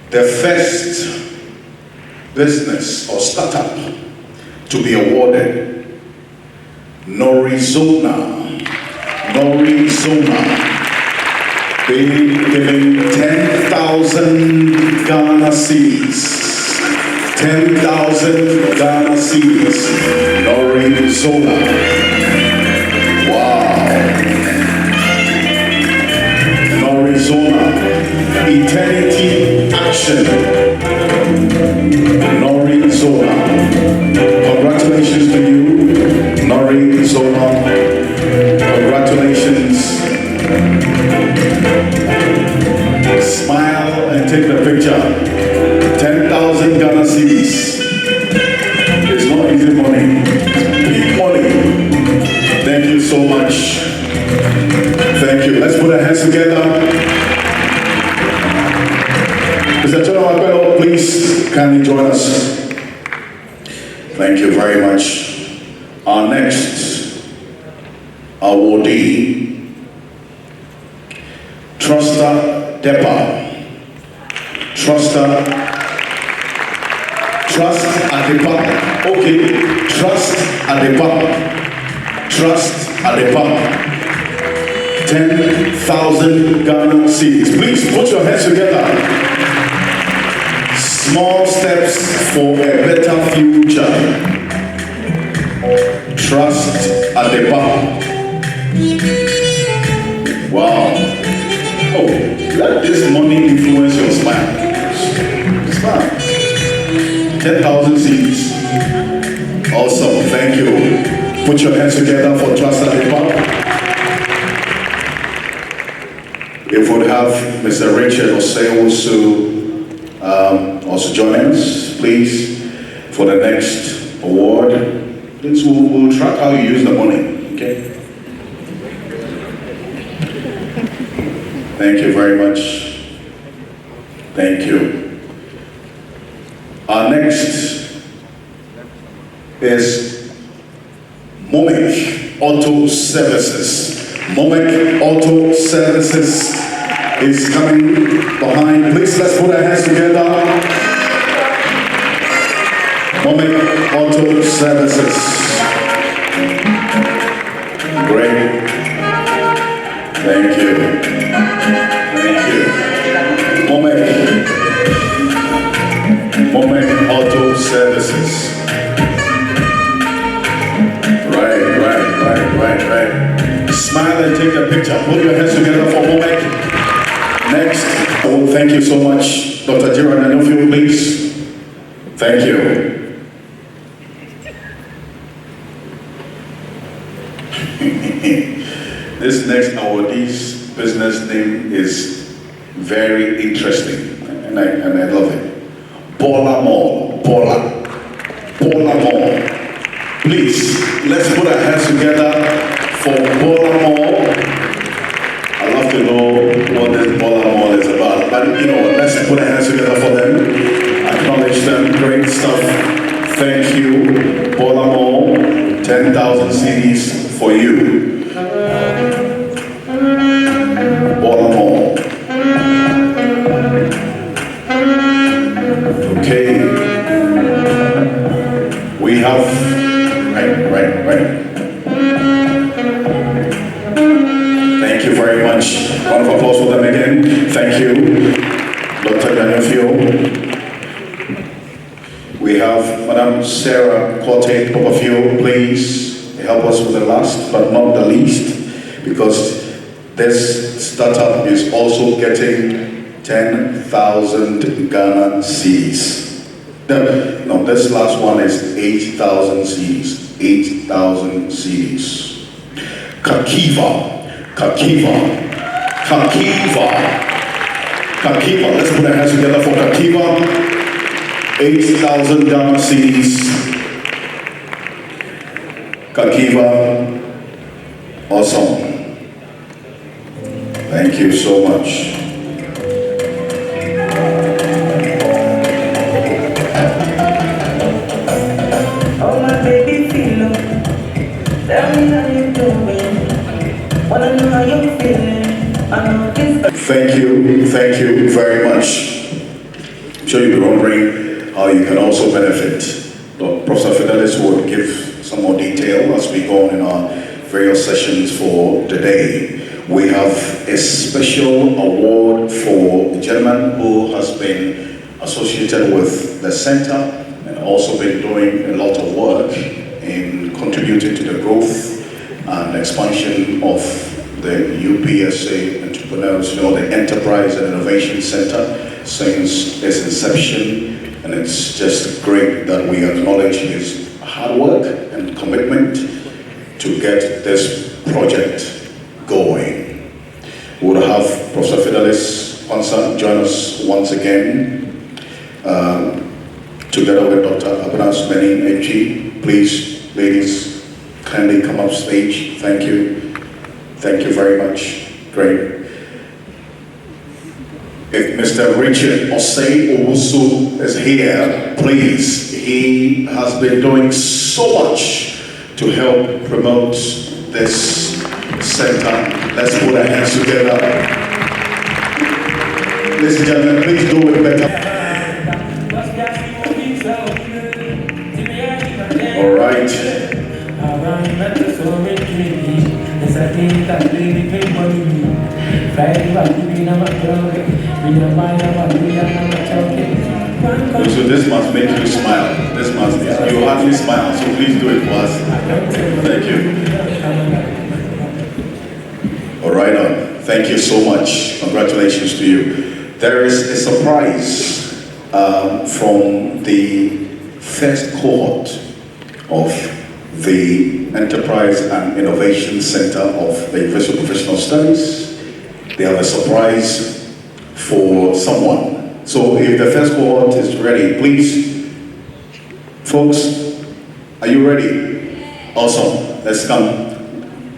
B: The first business or startup to be awarded Norizona, being given 10,000 Ghana cedis. 10,000 Ghana cedis. Norizona. Wow. Norizona. Eternity Action. Norizona. Congratulations to you, Norizona. Congratulations. Smile and take the picture. 10,000 Ghana cedis. It's not easy money. Big money. Thank you so much. Thank you. Let's put our hands together. Mr. Tsonam Cleanse, please kindly join us. Thank you very much. Our next awardee, Truster Depa. Trust at the pub. Okay, trust at the pub. Trust at the pub. 10,000 Ghana cedis. Please put your hands together. Small steps for a better future. Trust at the pub. Wow. Oh, let this money influence your smile. Smile. 10,000 seeds. Awesome, thank you. Put your hands together for Trust at the Pub. If we would have Mr. Richard Osei also join us, please, for the next award. Please, we'll track how you use the money, okay? Thank you very much. Thank you. Our next is Momek Auto Services. Momek Auto Services is coming behind. Please, let's put our hands together. Momek Auto Services. Great. Thank you. Thank you. Momek Auto Services. Right. Smile and take a picture. Put your hands together for Momek. Next. Oh, thank you so much. Dr. Jiran Anofio, please. Thank you. This next awardee's business name is very interesting, and I love it. Bola Mall. Please, let's put our hands together for Bola Mall. I'd love to know what this Bola Mall is about, but you know what, let's put our hands together for them. Acknowledge them, great stuff. Thank you, Bola Mall, 10,000 CDs for you. Bola Mall. Okay. We have, right. Thank you very much. Round of applause for them again. Thank you, Dr. Daniel. We have Madam Sarah Corte Popafio, please help us with the last but not the least, because this startup is also getting 10,000 Ghana cedis. No, this last one is 8,000 cedis. 8,000 cedis. Kakiva. Let's put our hands together for Kakiva. 8,000 Ghana cedis. Kakiva. Awesome. Thank you so much.
H: Oh my baby, feel tell me how you doing. Wanna know how you feeling. I know this.
B: Thank you very much. I'm sure you'll be wondering how you can also benefit. Professor Fidelis will give some more detail as we go on in our various sessions for today. We have a special award for a gentleman who has been associated with the center and also been doing a lot of work in contributing to the growth and expansion of the UPSA the Enterprise and Innovation Center since its inception. And it's just great that we acknowledge his hard work and commitment to get this project going. We'll have Professor Fidelis Ponsa join us once again, together with Dr. Abanas Meni Echi. Please, ladies, kindly come up stage. Thank you. Thank you very much. Great. If Mr. Richard Osei Owusu is here, please. He has been doing so much to help promote this center. Let's put our hands together. Ladies and gentlemen, please do it better. All right. So this must make you smile. This must, you hardly smile, so please do it for us. Thank you. All right, thank you so much. Congratulations to you. There is a surprise from the first cohort of the Enterprise and Innovation Center of the University of Professional Studies. They have a surprise for someone. So if the first cohort is ready, please, folks, are you ready? Awesome. Let's come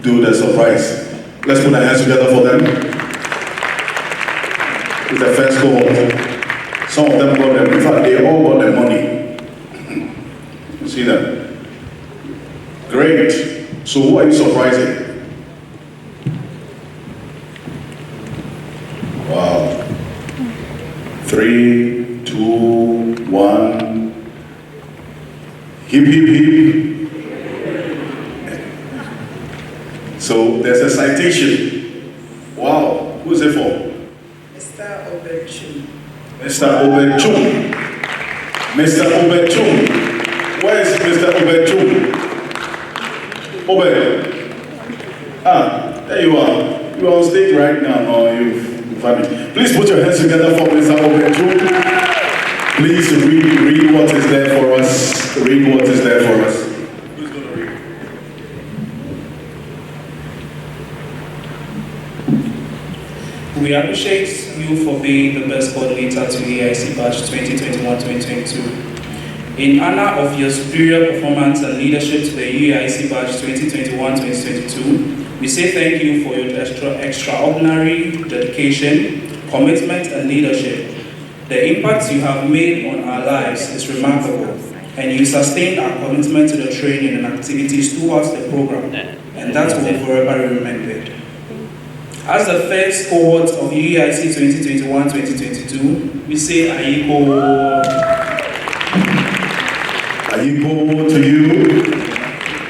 B: do the surprise. Let's put our hands together for them. It's the first cohort. Some of them got them. In fact, they all got their money. You see them? Great. So who are you surprising? Wow. 3, 2, 1. Hip, hip, hip. So there's a citation. Wow. Who's it for?
C: Mr. Obechu.
B: Mr. Obechu. Mr. Obechu. Where is Mr. Obechu? Obe. Ah, there you are. You're on stage right now. Oh, you've funny. Please put your hands together for Mr. Obechu. Please read what is there for us. Read what is there for us. Who's going to read?
I: We appreciate you for being the best coordinator to UEIC Batch 2021-2022. In honor of your superior performance and leadership to the UEIC Batch 2021-2022, we say thank you for your extraordinary dedication, commitment, and leadership. The impact you have made on our lives is remarkable, and you sustained our commitment to the training and activities towards the program, and that will forever be remembered. As the first cohort of UEIC 2021-2022, we say Ayiko.
B: Ayiko to you.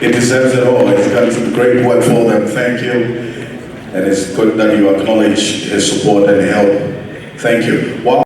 B: It deserves it all. It's done some great work for them. Thank you. And it's good that you acknowledge his support and help. Thank you. Wow.